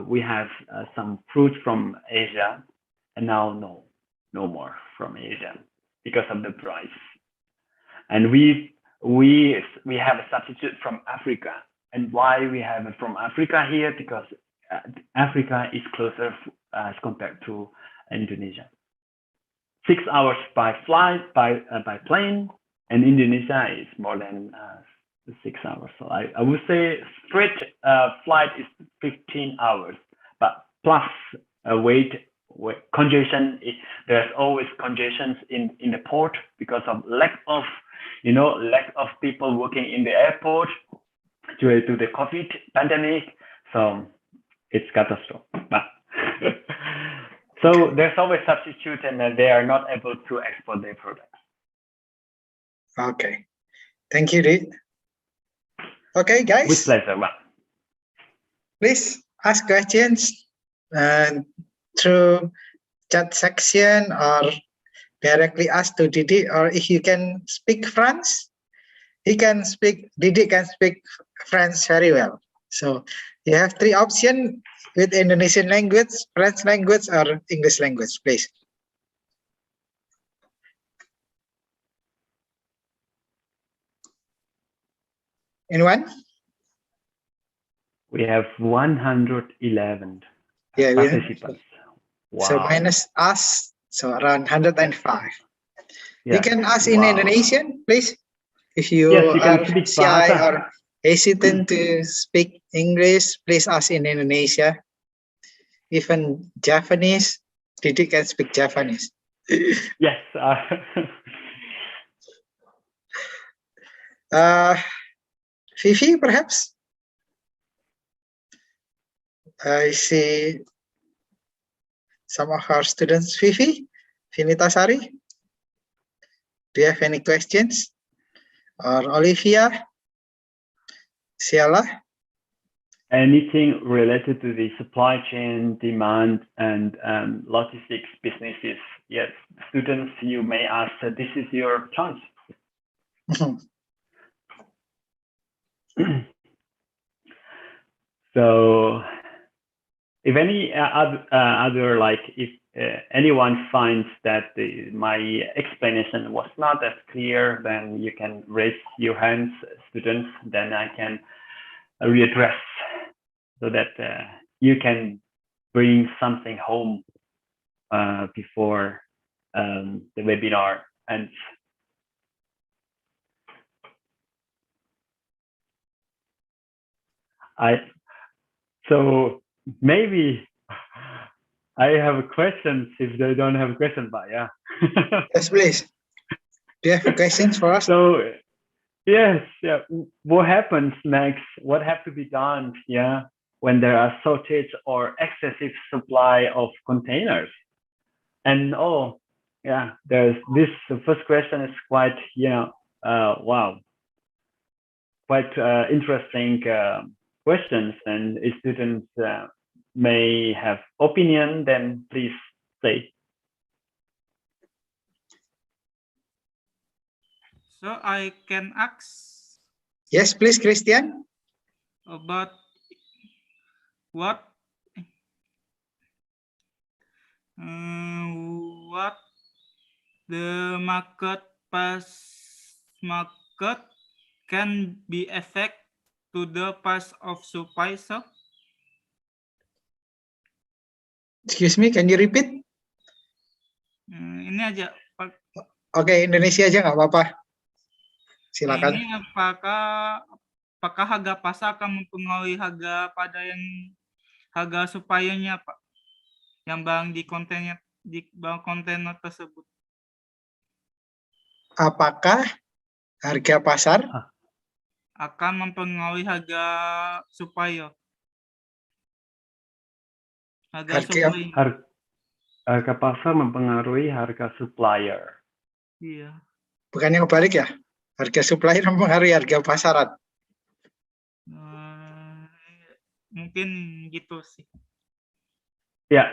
we have some fruit from Asia, and now no more from Asia because of the price. And we we have a substitute from Africa. And why we have it from Africa here? Because Africa is closer as compared to Indonesia. 6 hours by flight, by plane, and Indonesia is more than 6 hours. So I would say straight flight is 15 hours, but plus wait congestion. There's always congestions in the port because of lack of people working in the airport due to the COVID pandemic. So it's catastrophe. But so there's always substitute, and they are not able to export their products. Okay, thank you, Rit. Okay, guys. With pleasure. Please ask questions through chat section or directly ask to Didi. Or if you can speak French, Didi can speak French very well. So you have 3 options with Indonesian language, French language, or English language, please. Anyone? We have 111 participants. Wow. So minus us, so around 105. Yeah. You can ask in Indonesian, please. If you, you are shy or hesitant to speak English, please ask in Indonesia. Even Japanese, Didi can speak Japanese. Yes. Vivi, perhaps? I see some of our students. Vivi, Vinitasari, do you have any questions? Or Olivia, Ciela? Anything related to the supply chain, demand, and logistics businesses? Yes, students, you may ask. This is your chance. So, if any other like if anyone finds that my explanation was not as clear, then you can raise your hands, students. Then I can readdress so that you can bring something home before the webinar ends. So maybe I have a question if they don't have a question, but yeah. Yes, please. Do you have questions for us? So yes, yeah. What happens next? What has to be done? Yeah, when there are shortage or excessive supply of containers, and there's this. The first question is quite wow, quite interesting questions, and students may have opinion. Then please say. So I can ask. Yes, please, Christian. About what the market can be affect to the pace of supply. So excuse me, can you repeat? Ini aja. Oke, Indonesia aja nggak apa-apa. Silakan. Ini apakah harga pasar akan mempengaruhi harga harga suppliernya, Pak? Yang barang di kontainer tersebut. Apakah harga pasar akan mempengaruhi harga supplier? Harga pasar mempengaruhi harga supplier. Iya. Bukannya kebalik ya? Harga supplier mempengaruhi harga pasaran. Mungkin gitu sih. Ya,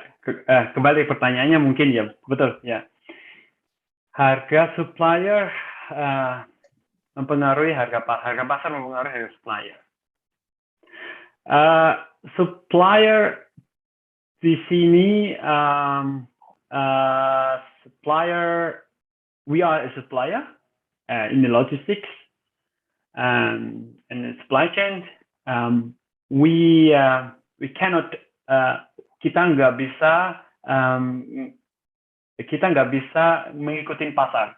kembali pertanyaannya mungkin ya, betul ya. Harga supplier mempengaruhi harga pasar mempengaruhi harga supplier. Supplier di sini supplier, we are a supplier in the logistics. in the supply chain, we cannot kita nggak bisa mengikuti pasar.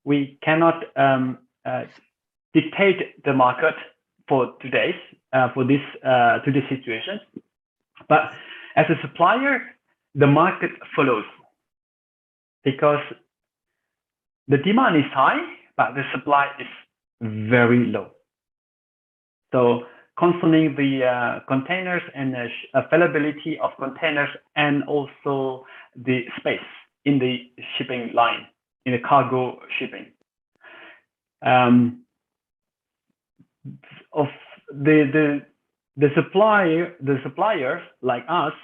We cannot dictate the market for today's situation, but as a supplier, the market follows because the demand is high, but the supply is very low. So concerning the containers and the availability of containers and also the space in the shipping line, in the cargo shipping. Of the suppliers like us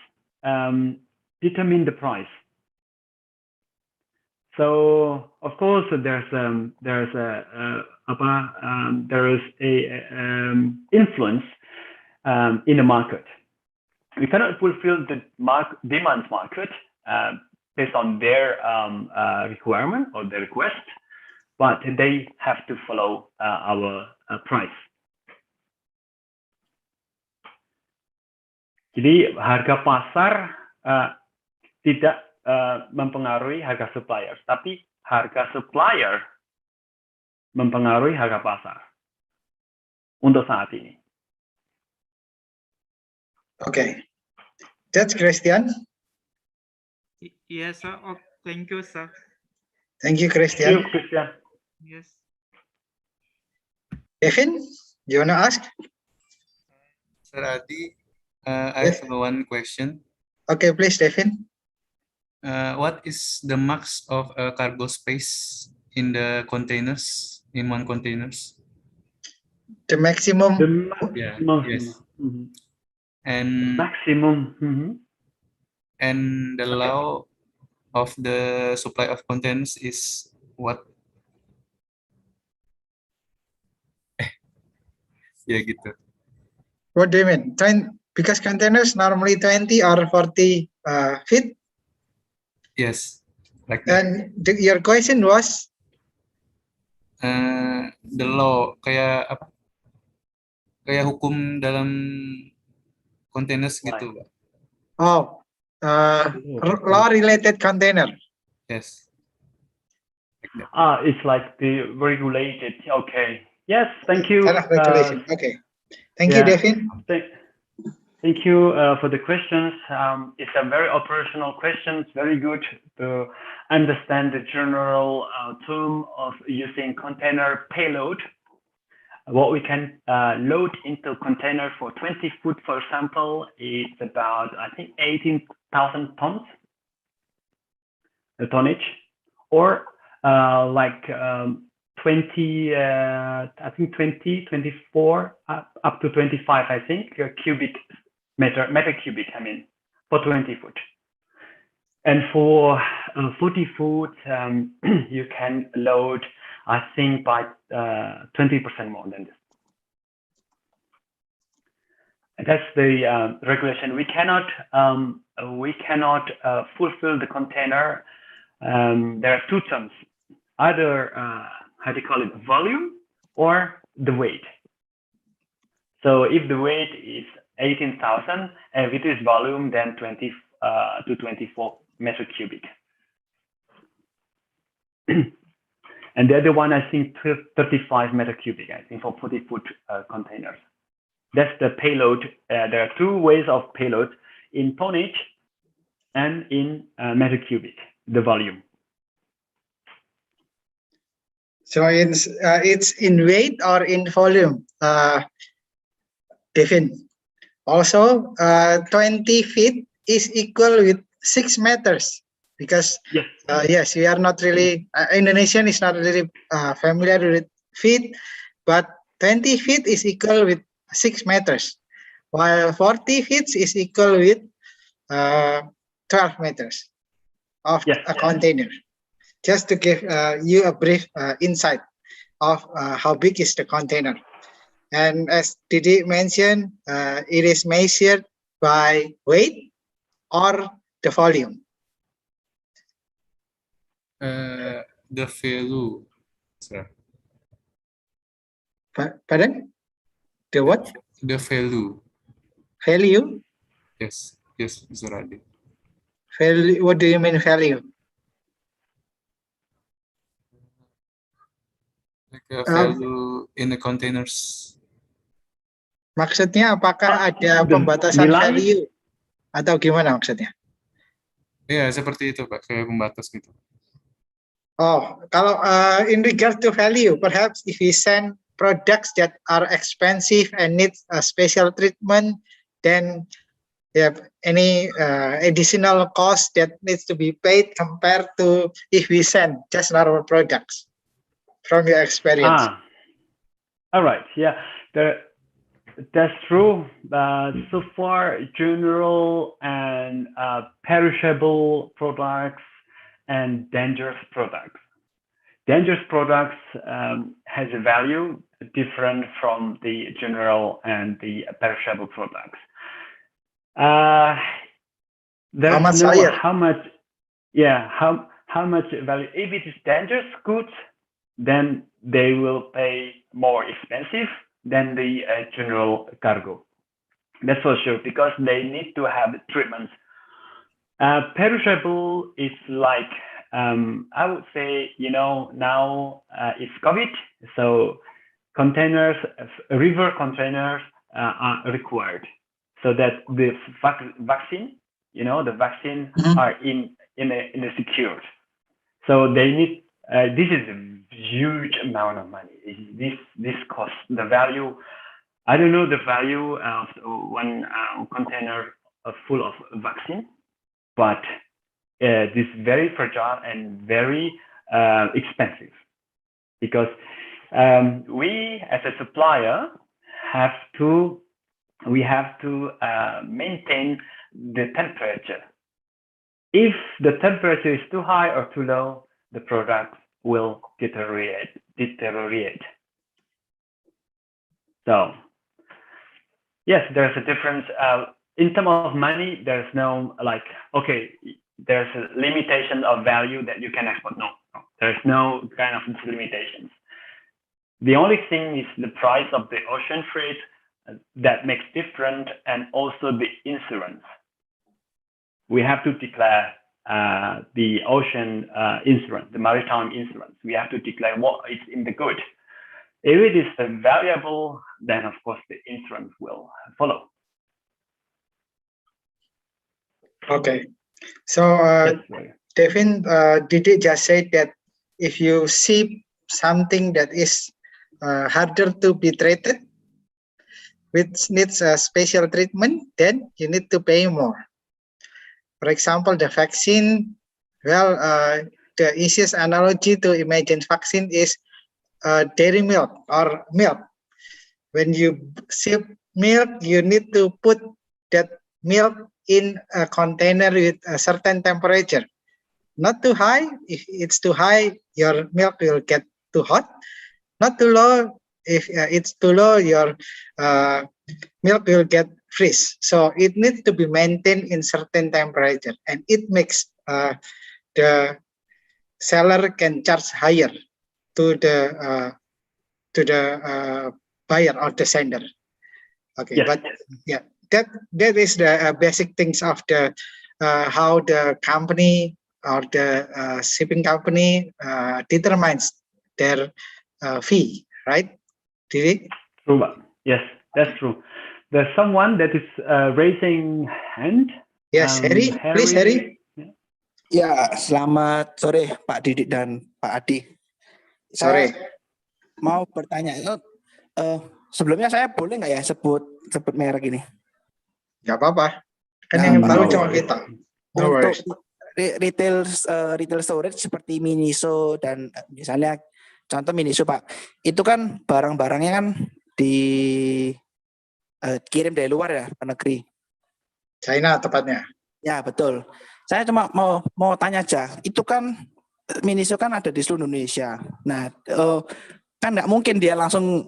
determine the price. So of course there is a influence in the market. We cannot fulfill the demand market based on their requirement or their request, but they have to follow our price. Jadi harga pasar tidak mempengaruhi harga supplier, tapi harga supplier mempengaruhi harga pasar untuk saat ini. Okay, that's Christian. Yes, sir. Oh, thank you, sir. Thank you, Christian. Thank you, Christian. Yes. Kevin, you wanna ask? Sir Adi, I have one question. Okay, please, Devin. What is the max of cargo space in the containers, in one containers? The maximum. Yeah, maximum. yes. Mhm. And Maximum. Mhm. and the law of the supply of containers is what? Ya gitu. What do you mean? Because containers normally 20 or 40 feet. Yes, like that. And your question was? The law kayak apa? Kayak hukum dalam containers gitu, Pak. Oh, law-related container. Yes. Like that. It's like the regulated. Okay. Yes. Thank you. Kind of regulation. Okay. Thank you, yeah. Devin. Thank you for the questions. It's a very operational questions. Very good to understand the general term of using container payload. What we can load into container for 20 foot, for example, is about, I think, 18,000 tons, the tonnage, or like 20, I think 20, 24, up to 25, I think, cubic meter cubic, I mean, for 20 foot. And for 40 foot, you can load, I think, by 20% more than this. And that's the regulation. We cannot fulfill the container. There are two terms, either how do you call it, volume or the weight. So if the weight is 18,000 and with this volume, then 20 to 24 meter cubic. And the other one, I think, 35 meter cubic, I think, for 40 foot containers. That's the payload. There are two ways of payload, in tonnage and in meter cubic, the volume. So it's in weight or in volume, Devin. Also, 20 feet is equal with 6 meters because yes, yes, we are not really, Indonesian is not really familiar with feet, but 20 feet is equal with 6 meters, while 40 feet is equal with 12 meters of a container. Just to give you a brief insight of how big is the container. And as Didi mentioned, it is measured by weight or the volume. The value, sir. Pardon? The what? The value. Value? Yes, yes, Mr. Adi. Value. What do you mean value? Like a value in the containers. Maksudnya apakah ada The pembatasan nilai? value atau gimana maksudnya? Ya, seperti itu, Pak, kayak pembatas gitu. Oh, kalau in regard to value, perhaps if we send products that are expensive and need a special treatment, then any additional cost that needs to be paid compared to if we send just normal products from your experience. All right. Yeah, that's true. So far, general and perishable products and dangerous products. Dangerous products has a value different from the general and the perishable products. There's How much no higher? how much value. If it is dangerous goods, then they will pay more expensive than the general cargo. That's for sure, because they need to have treatments. Perishable is like, I would say, now it's COVID, so containers, river containers are required, so that the vaccine, the vaccine are in a secured. So they need. This is a huge amount of money. This costs the value. I don't know the value of one container full of vaccine, but this is very fragile and very expensive, because we as a supplier have to maintain the temperature. If the temperature is too high or too low, the product will deteriorate. So yes, there's a difference. In terms of money, there's no there's a limitation of value that you can export. No, there's no kind of limitations. The only thing is the price of the ocean freight that makes different, and also the insurance. We have to declare the ocean insurance, the maritime insurance. We have to declare what is in the good. If it is valuable, then of course the insurance will follow. Okay, so Devin, did you just say that if you see something that is harder to be treated, which needs a special treatment, then you need to pay more? For example, the vaccine, well, the easiest analogy to imagine vaccine is dairy milk or milk. When you ship milk, you need to put that milk in a container with a certain temperature. Not too high. If it's too high, your milk will get too hot. Not too low. If it's too low, your milk will get freeze. So it needs to be maintained in certain temperature, and it makes the seller can charge higher to the buyer or the sender. Okay, yes. But yeah, that is the basic things of the how the company or the shipping company determines their fee, right? Did it? True. Yes, that's true. There's someone that is raising hand. Yes, Harry. Please, Harry. Ya, selamat sore Pak Didik dan Pak Adi. Sore. Saya mau bertanya, sebelumnya saya boleh nggak ya sebut merek ini? Nggak apa-apa. Kan yang tahu cuma kita. No Untuk worries. retail storage seperti Miniso dan misalnya contoh Miniso Pak, itu kan barang-barangnya kan dikirim dari luar ya ke negeri. China tepatnya. Ya betul. Saya cuma mau tanya aja, itu kan Miniso kan ada di seluruh Indonesia. Nah, kan nggak mungkin dia langsung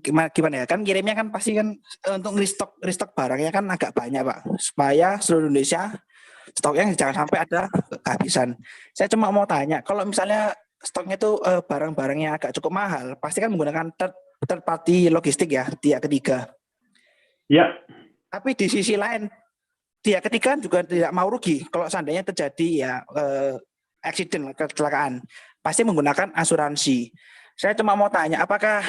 gimana ya? Kan kirimnya kan pasti kan untuk restock barangnya kan agak banyak Pak, supaya seluruh Indonesia stoknya jangan sampai ada kehabisan. Saya cuma mau tanya, kalau misalnya stoknya itu barang-barangnya agak cukup mahal, pasti kan menggunakan third party logistik ya, pihak ketiga. Yeah. Tapi di sisi lain pihak ketiga juga tidak mau rugi kalau seandainya terjadi ya accident, kecelakaan. Pasti menggunakan asuransi. Saya cuma mau tanya, apakah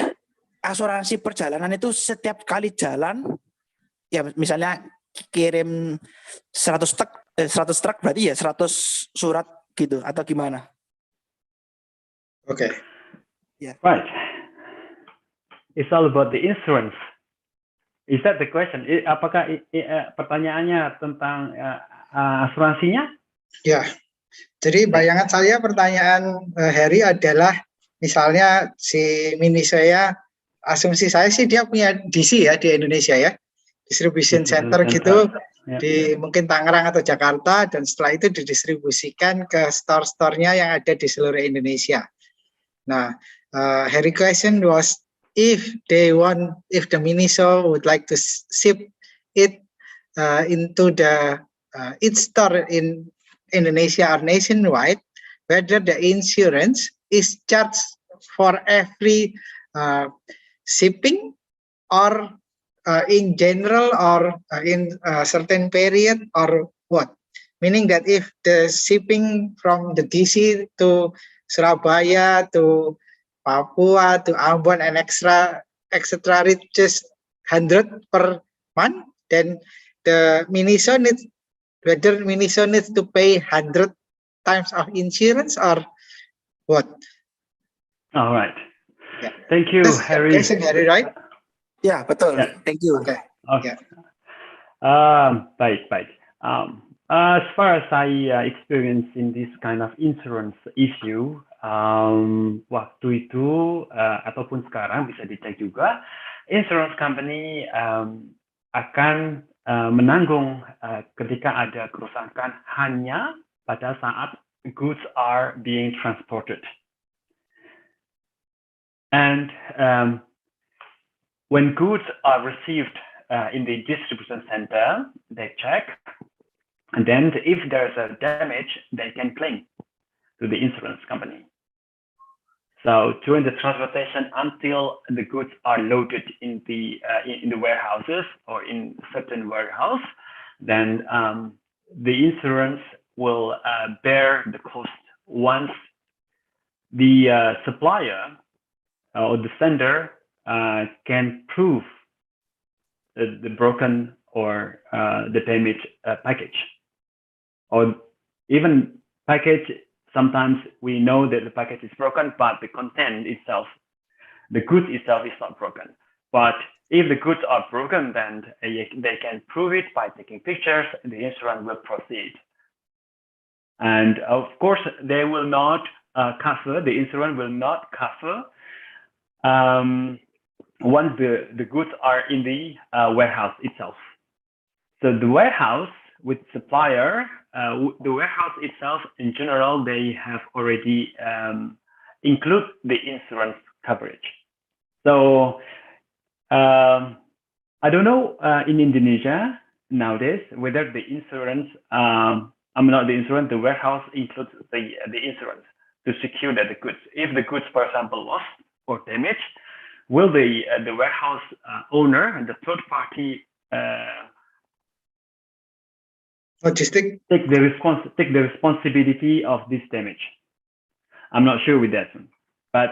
asuransi perjalanan itu setiap kali jalan, ya misalnya kirim 100 truk berarti ya 100 surat gitu atau gimana? Okay. Right. It's all about the insurance. Is that the question? Apakah pertanyaannya tentang asuransinya? Ya. Jadi bayangan saya pertanyaan Harry adalah misalnya si mini saya, asumsi saya sih dia punya DC ya di Indonesia ya, distribution center gitu di mungkin Tangerang atau Jakarta, dan setelah itu didistribusikan ke store-store-nya yang ada di seluruh Indonesia. Nah, Harry question was if the Miniso would like to ship it into the its store in Indonesia or nationwide, whether the insurance is charged for every shipping or in general or in a certain period or what? Meaning that if the shipping from the DC to Surabaya to Papua to Ambon and etc. reaches 100 per month, then the Miniso needs whether Miniso needs to pay 100 times of insurance or what? All right. Yeah. Thank you, That's Harry. Question, Harry, right? Ya, betul. Yeah. Thank you. Okay. Okay. Yeah. Baik. As far as I experience in this kind of insurance issue, waktu itu ataupun sekarang bisa dicek juga, insurance company akan menanggung ketika ada kerusakan hanya pada saat goods are being transported. And when goods are received in the distribution center, they check, and then if there's a damage, they can claim to the insurance company. So during the transportation until the goods are loaded in the warehouses or in certain warehouse, then the insurance will bear the cost once the supplier or the sender can prove the broken or the damaged package, or even package. Sometimes we know that the package is broken, but the content itself, the goods itself is not broken. But if the goods are broken, then they can prove it by taking pictures, and the insurance will proceed. And of course, they will not cover, the insurance will not cover once the goods are in the warehouse itself. So the warehouse with supplier, the warehouse itself, in general, they have already include the insurance coverage. So I don't know in Indonesia nowadays whether the insurance, the warehouse includes the insurance to secure that the goods. If the goods, for example, lost or damaged, will the warehouse owner and the third party Logistic. take the responsibility of this damage? I'm not sure with that one, but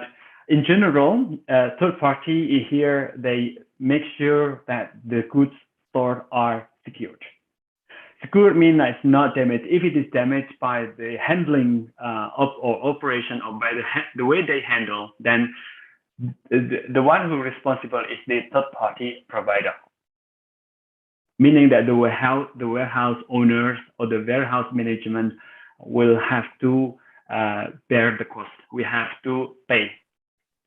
in general, third party here, they make sure that the goods stored are secured. Secured means that it's not damaged. If it is damaged by the handling or operation, or by the way they handle, then the one who is responsible is the third party provider. Meaning that the warehouse owners or the warehouse management will have to bear the cost. We have to pay,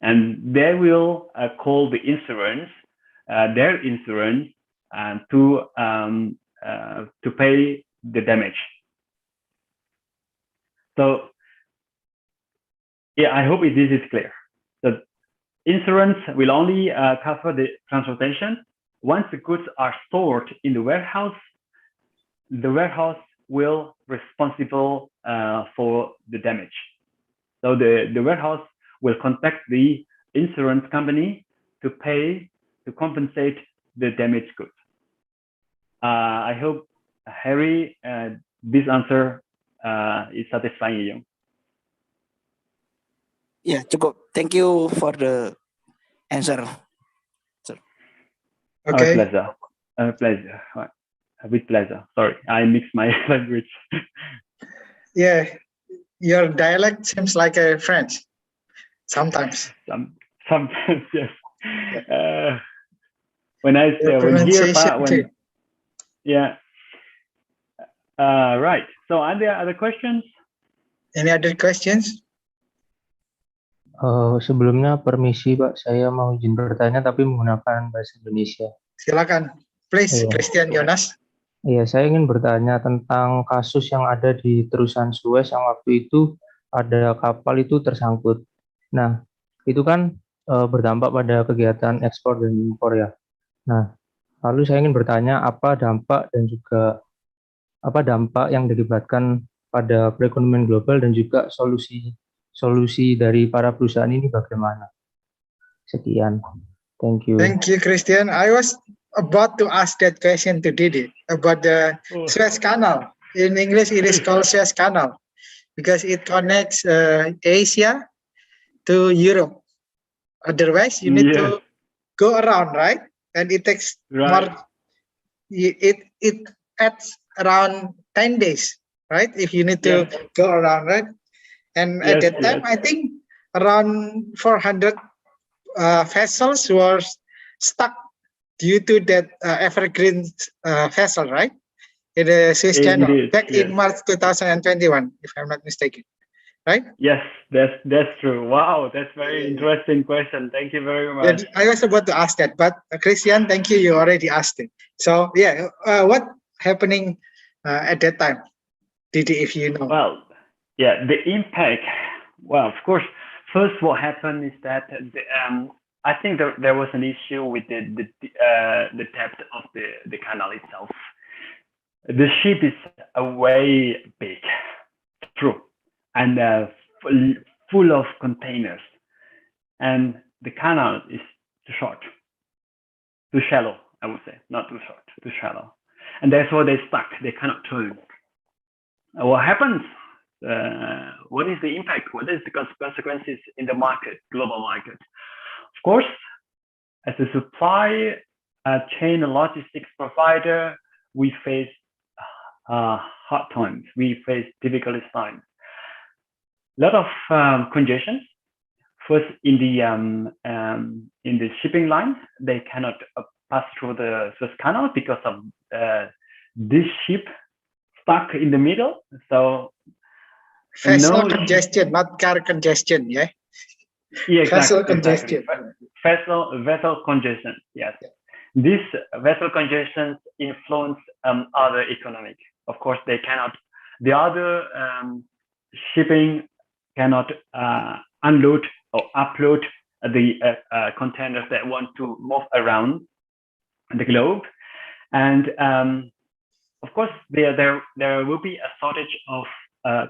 and they will call the insurance, their insurance, to pay the damage. So, yeah, I hope this is clear. The insurance will only cover the transportation. Once the goods are stored in the warehouse will responsible for the damage. So the warehouse will contact the insurance company to pay to compensate the damaged goods. I hope, Harry, this answer is satisfying you. Ya, cukup. Thank you for the answer. Our Okay. pleasure. Our pleasure. With pleasure. Sorry, I mixed my language. Yeah, your dialect seems like a French sometimes. Sometimes, yes. Your When here, pronunciation too. yeah. Right. So, are there other questions? Any other questions? Sebelumnya permisi Pak, saya mau izin bertanya tapi menggunakan bahasa Indonesia. Silakan, please, Iya. Christian Jonas. Iya, saya ingin bertanya tentang kasus yang ada di terusan Suez yang waktu itu ada kapal itu tersangkut. Nah, itu kan berdampak pada kegiatan ekspor dan impor ya. Nah, lalu saya ingin bertanya apa dampak dan juga apa dampak yang dilibatkan pada perekonomian global dan juga solusi dari para perusahaan ini bagaimana? Sekian. Thank you. Thank you, Christian. I was about to ask that question to Didi about the Suez Canal. In English, it is called Suez Canal because it connects Asia to Europe. Otherwise, you need to go around, right? And it takes more. It adds around 10 days, right? If you need to go around, right? And at that time, I think around 400 vessels were stuck due to that evergreen vessel, right? In the Suez Canal back in March 2021, if I'm not mistaken, right? Yes, that's true. Wow, that's very interesting question. Thank you very much. I was about to ask that, but Christian, thank you. You already asked it. So yeah, what happening at that time? Didi, if you know. Well, yeah, the impact. Well, of course, first what happened is that I think there was an issue with the depth of the canal itself. The ship is way big, true, and full of containers, and the canal is too short, too shallow. I would say not too short, too shallow, and therefore they stuck. They cannot turn. What happens? What is the impact? What is the consequences in the market, global market? Of course, as a supply chain and logistics provider, we face hard times. We face difficult times. A lot of congestions. First, in the shipping lines, they cannot pass through the Suez Canal because of this ship stuck in the middle. So vessel congestion, not car congestion, yeah. Yeah, exactly. Vessel congestion. Vessel congestion. Yes. This vessel congestion influence other economic. Of course, they cannot. The other shipping cannot unload or upload the containers that want to move around the globe, and of course, there will be a shortage of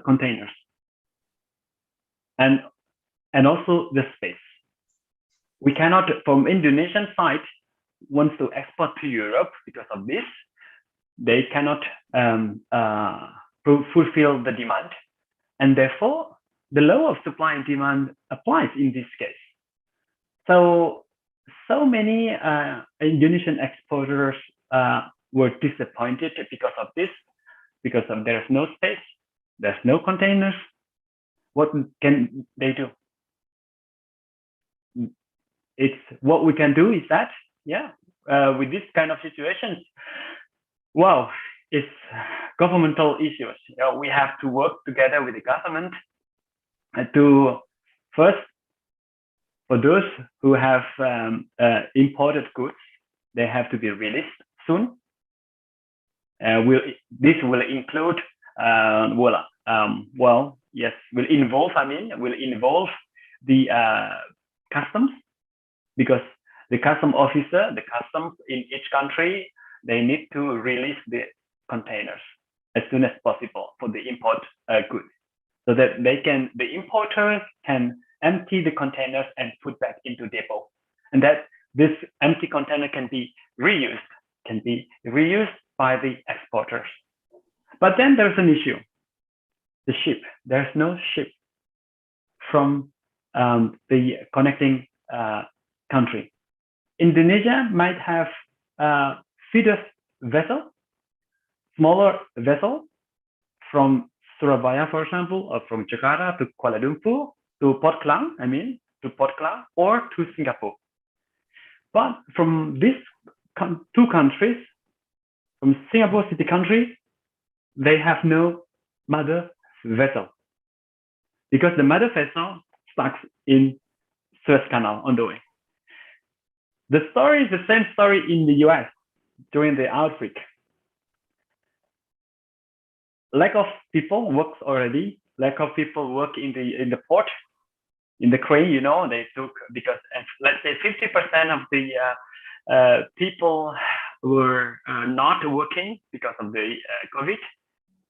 containers, and also the space. We cannot, from Indonesian side, wants to export to Europe because of this. They cannot fulfill the demand, and therefore the law of supply and demand applies in this case. So many Indonesian exporters were disappointed because of this, because there's no space, there's no containers. What can they do? It's what we can do is that, with this kind of situations, wow, it's governmental issues. We have to work together with the government to first, for those who have imported goods, they have to be released soon. This will include, will involve the customs, because the custom officer, the customs in each country, they need to release the containers as soon as possible for the import goods, so that the importers can empty the containers and put back into depot. And that this empty container can be reused by the exporters. But then there's an issue. The ship. There's no ship from the connecting country. Indonesia might have feeder vessel, smaller vessel from Surabaya, for example, or from Jakarta to Kuala Lumpur, to Port Klang, to Port Klang, or to Singapore. But from these two countries, from Singapore city country, they have no mother vessel, because the mother vessel stuck in Suez Canal on the way. The story is the same story in the US during the outbreak. Lack of people works already. Lack of people work in the port, in the crane. You know, they took, because let's say 50% of the people were not working because of the COVID,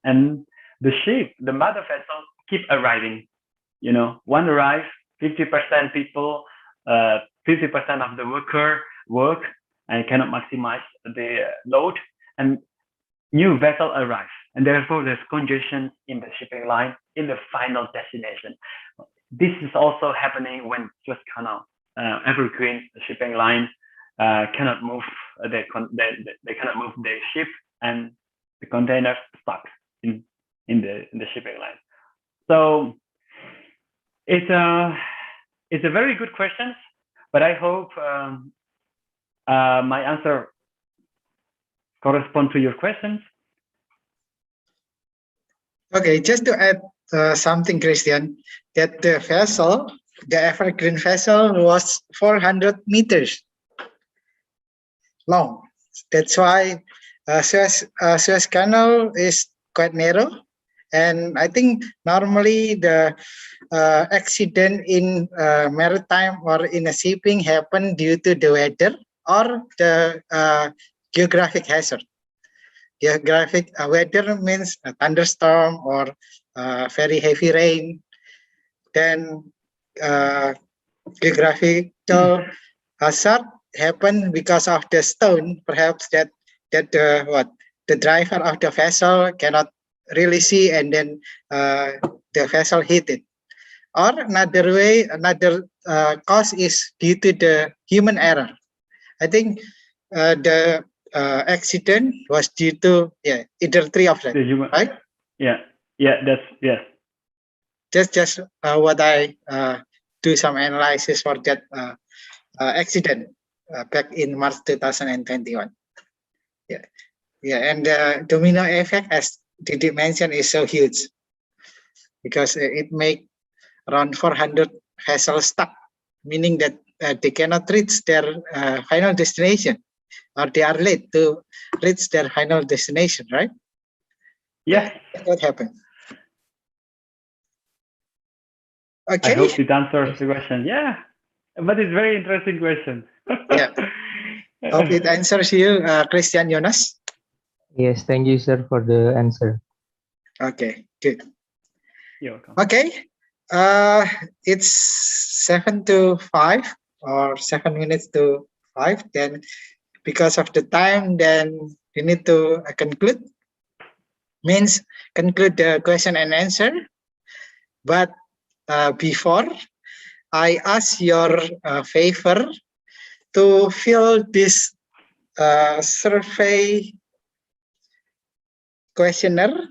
and the ship, the mother vessel, keep arriving. You know, one arrives, 50% people, 50% of the worker work and cannot maximize the load, and new vessel arrives, and therefore there's congestion in the shipping line in the final destination. This is also happening when Suez Canal, evergreen shipping line, cannot move. They cannot move their ship, and the containers stuck in the shipping line. So it's a very good question, but I hope my answer correspond to your questions. Okay, just to add something, Christian, that the vessel, the evergreen vessel, was 400 meters long. That's why Suez Canal is quite narrow. And I think normally the accident in maritime or in a shipping happen due to the weather or the geographic hazard. Geographic weather means a thunderstorm or very heavy rain. Then geographical hazard happen because of the stone, perhaps that the driver of the vessel cannot really see, and then the vessel hit it. Or another way, another cause is due to the human error. I think the accident was due to either three of them, right? Yes. Just what I do some analysis for that accident back in March 2021. And the domino effect, as Didi mentioned, is so huge because it make around 400 vessels stuck, meaning that they cannot reach their final destination, or they are late to reach their final destination, right? Yes. That's what happened. Okay. I hope it answers the question. Yeah, but it's very interesting question. Yeah. Hope it answers you, Christian Jonas. Yes, thank you, sir, for the answer. Okay, good. You're welcome. Okay, it's 7 to 5 or 7 minutes to 5. Then, because of the time, then we need to conclude. Means conclude the question and answer. But before, I ask your favor to fill this survey questionnaire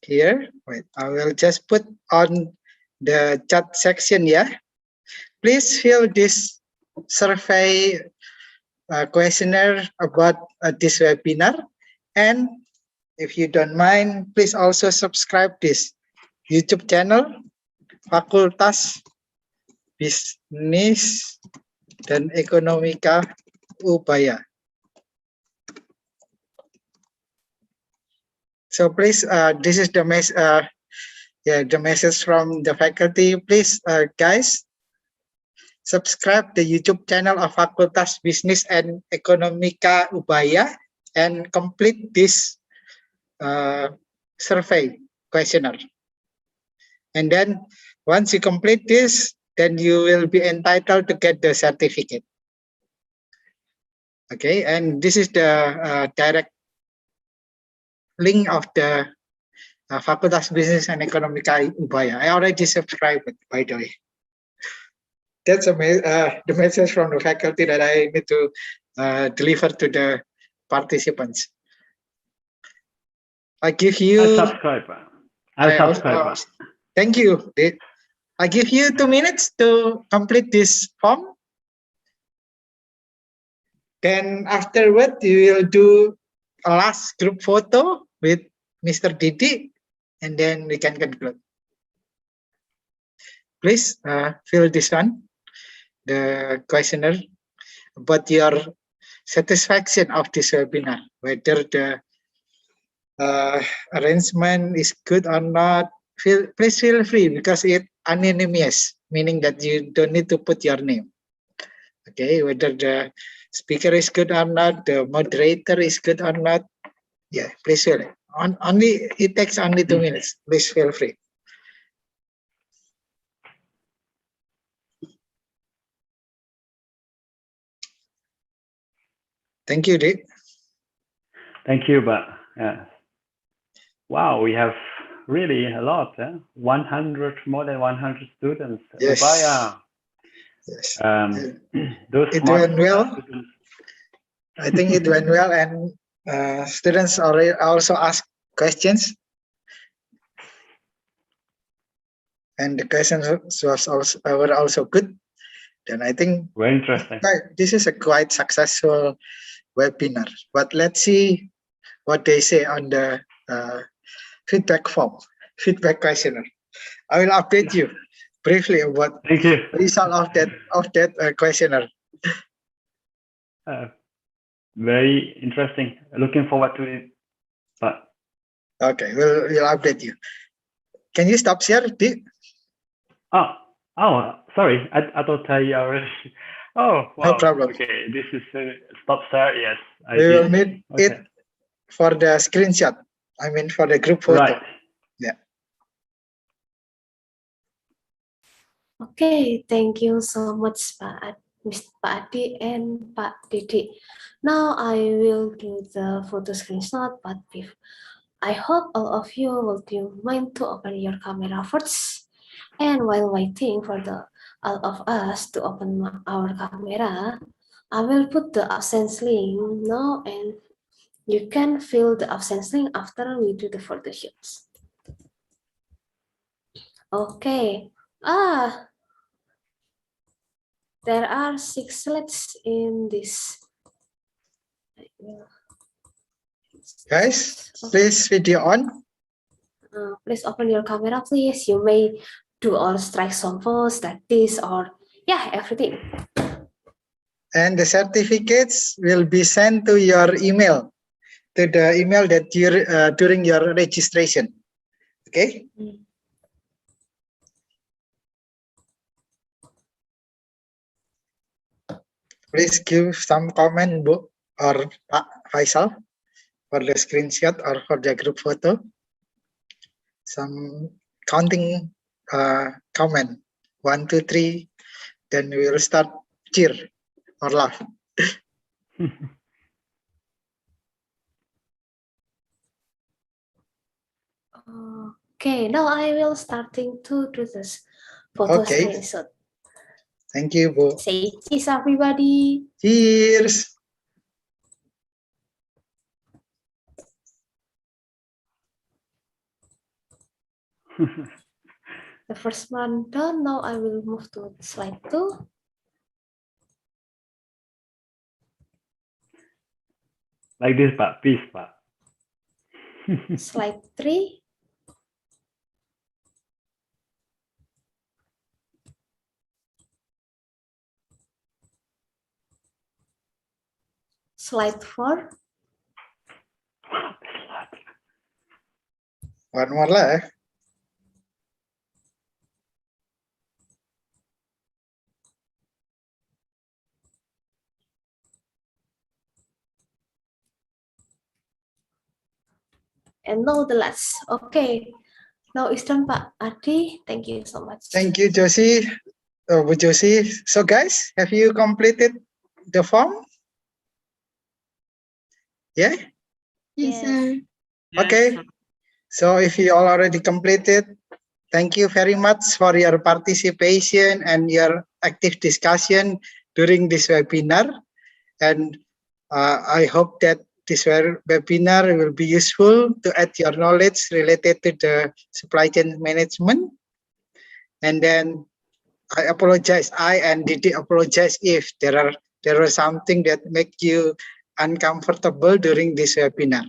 here. Wait, I will just put on the chat section. Yeah, please fill this survey questionnaire about this webinar, and if you don't mind, please also subscribe this YouTube channel, Fakultas Bisnis dan Ekonomika Ubaya. So please, this is the the message from the faculty. Please, guys, subscribe the YouTube channel of Fakultas Bisnis and Ekonomika Ubaya and complete this survey questionnaire. And then once you complete this, then you will be entitled to get the certificate. Okay, and this is the direct link of the Fakultas Business and Economica Ubaya. I already subscribed, by the way. That's the message from the faculty that I need to deliver to the participants. I give you. I'll subscribe. I'll subscribe. Thank you. I give you 2 minutes to complete this form. Then afterward, you will do a last group photo with Mr. Didi, and then we can conclude. Please fill this one, the questionnaire, about your satisfaction of this webinar, whether the arrangement is good or not. Please feel free, because it's anonymous, meaning that you don't need to put your name. Okay, whether the speaker is good or not, the moderator is good or not. Yeah, please fill it. It takes only 2 minutes. Please feel free. Thank you, Dick. Thank you, but wow, we have really a lot. 100, more than 100 students. Yes. Ubaya. Yes. Those It smart went well. students. I think it went well, and students already also asked questions, and the questions were also good. Then I think Very interesting. this is a quite successful webinar. But let's see what they say on the feedback form, feedback questionnaire. I will update you briefly about Thank you. the result of that questionnaire. Very interesting. Looking forward to it. But Okay, we'll update you. Can you stop share, Dick? Oh, sorry. I thought I already. Oh, wow. No problem. Okay, this is stop share. Yes, I We will did. need Okay. it for the screenshot. I mean, for the group photo. Right. Yeah. Okay, thank you so much, Mr. Pak Adi and Pak Didi. Now I will do the photo screenshot, but I hope all of you will be mind to open your camera first. And while waiting for all of us to open our camera, I will put the absence link now, and you can fill the absence link after we do the photo shoots. Okay. There are 6 slides in this. Guys, please video on. Please open your camera, please. You may do or strike some pose like this, or yeah, everything. And the certificates will be sent to your email, to the email that you during your registration. Okay. Please give some comment, Bu or Pak Faisal, for the screenshot or for the group photo. Some counting comment, 1, 2, 3. Then we will start cheer or laugh. Okay, now I will starting to do this photo screenshot. Thank you, Bu. Say cheese, everybody. Cheers. The first one done. Now I will move to slide 2. Like this, Pak. Please, Pak. Slide 3. Slide 4. One more left. And now the last. Okay. Now it's done, Pak Adi. Thank you so much. Thank you, Josie. Bu Josie. So guys, have you completed the form? Yeah. Yes, Yes. sir. Yes, Okay. sir. So if you all already completed, thank you very much for your participation and your active discussion during this webinar. And I hope that this webinar will be useful to add your knowledge related to the supply chain management. And then I and Didi apologize if there was something that make you uncomfortable during this webinar.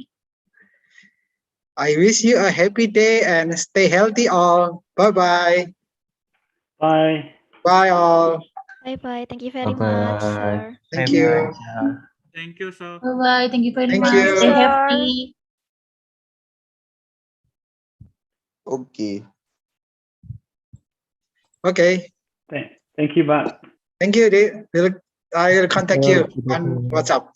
I wish you a happy day and stay healthy all. Bye-bye. Bye. Bye all. Bye-bye. Thank you very much, Bye-bye. sir. Thank Bye-bye, you. aja. Thank you, sir. Bye-bye. Thank you very Thank much. you. Stay Sir. happy. Okay. Okay. Thank you, Bat. Thank you. I will contact you on WhatsApp.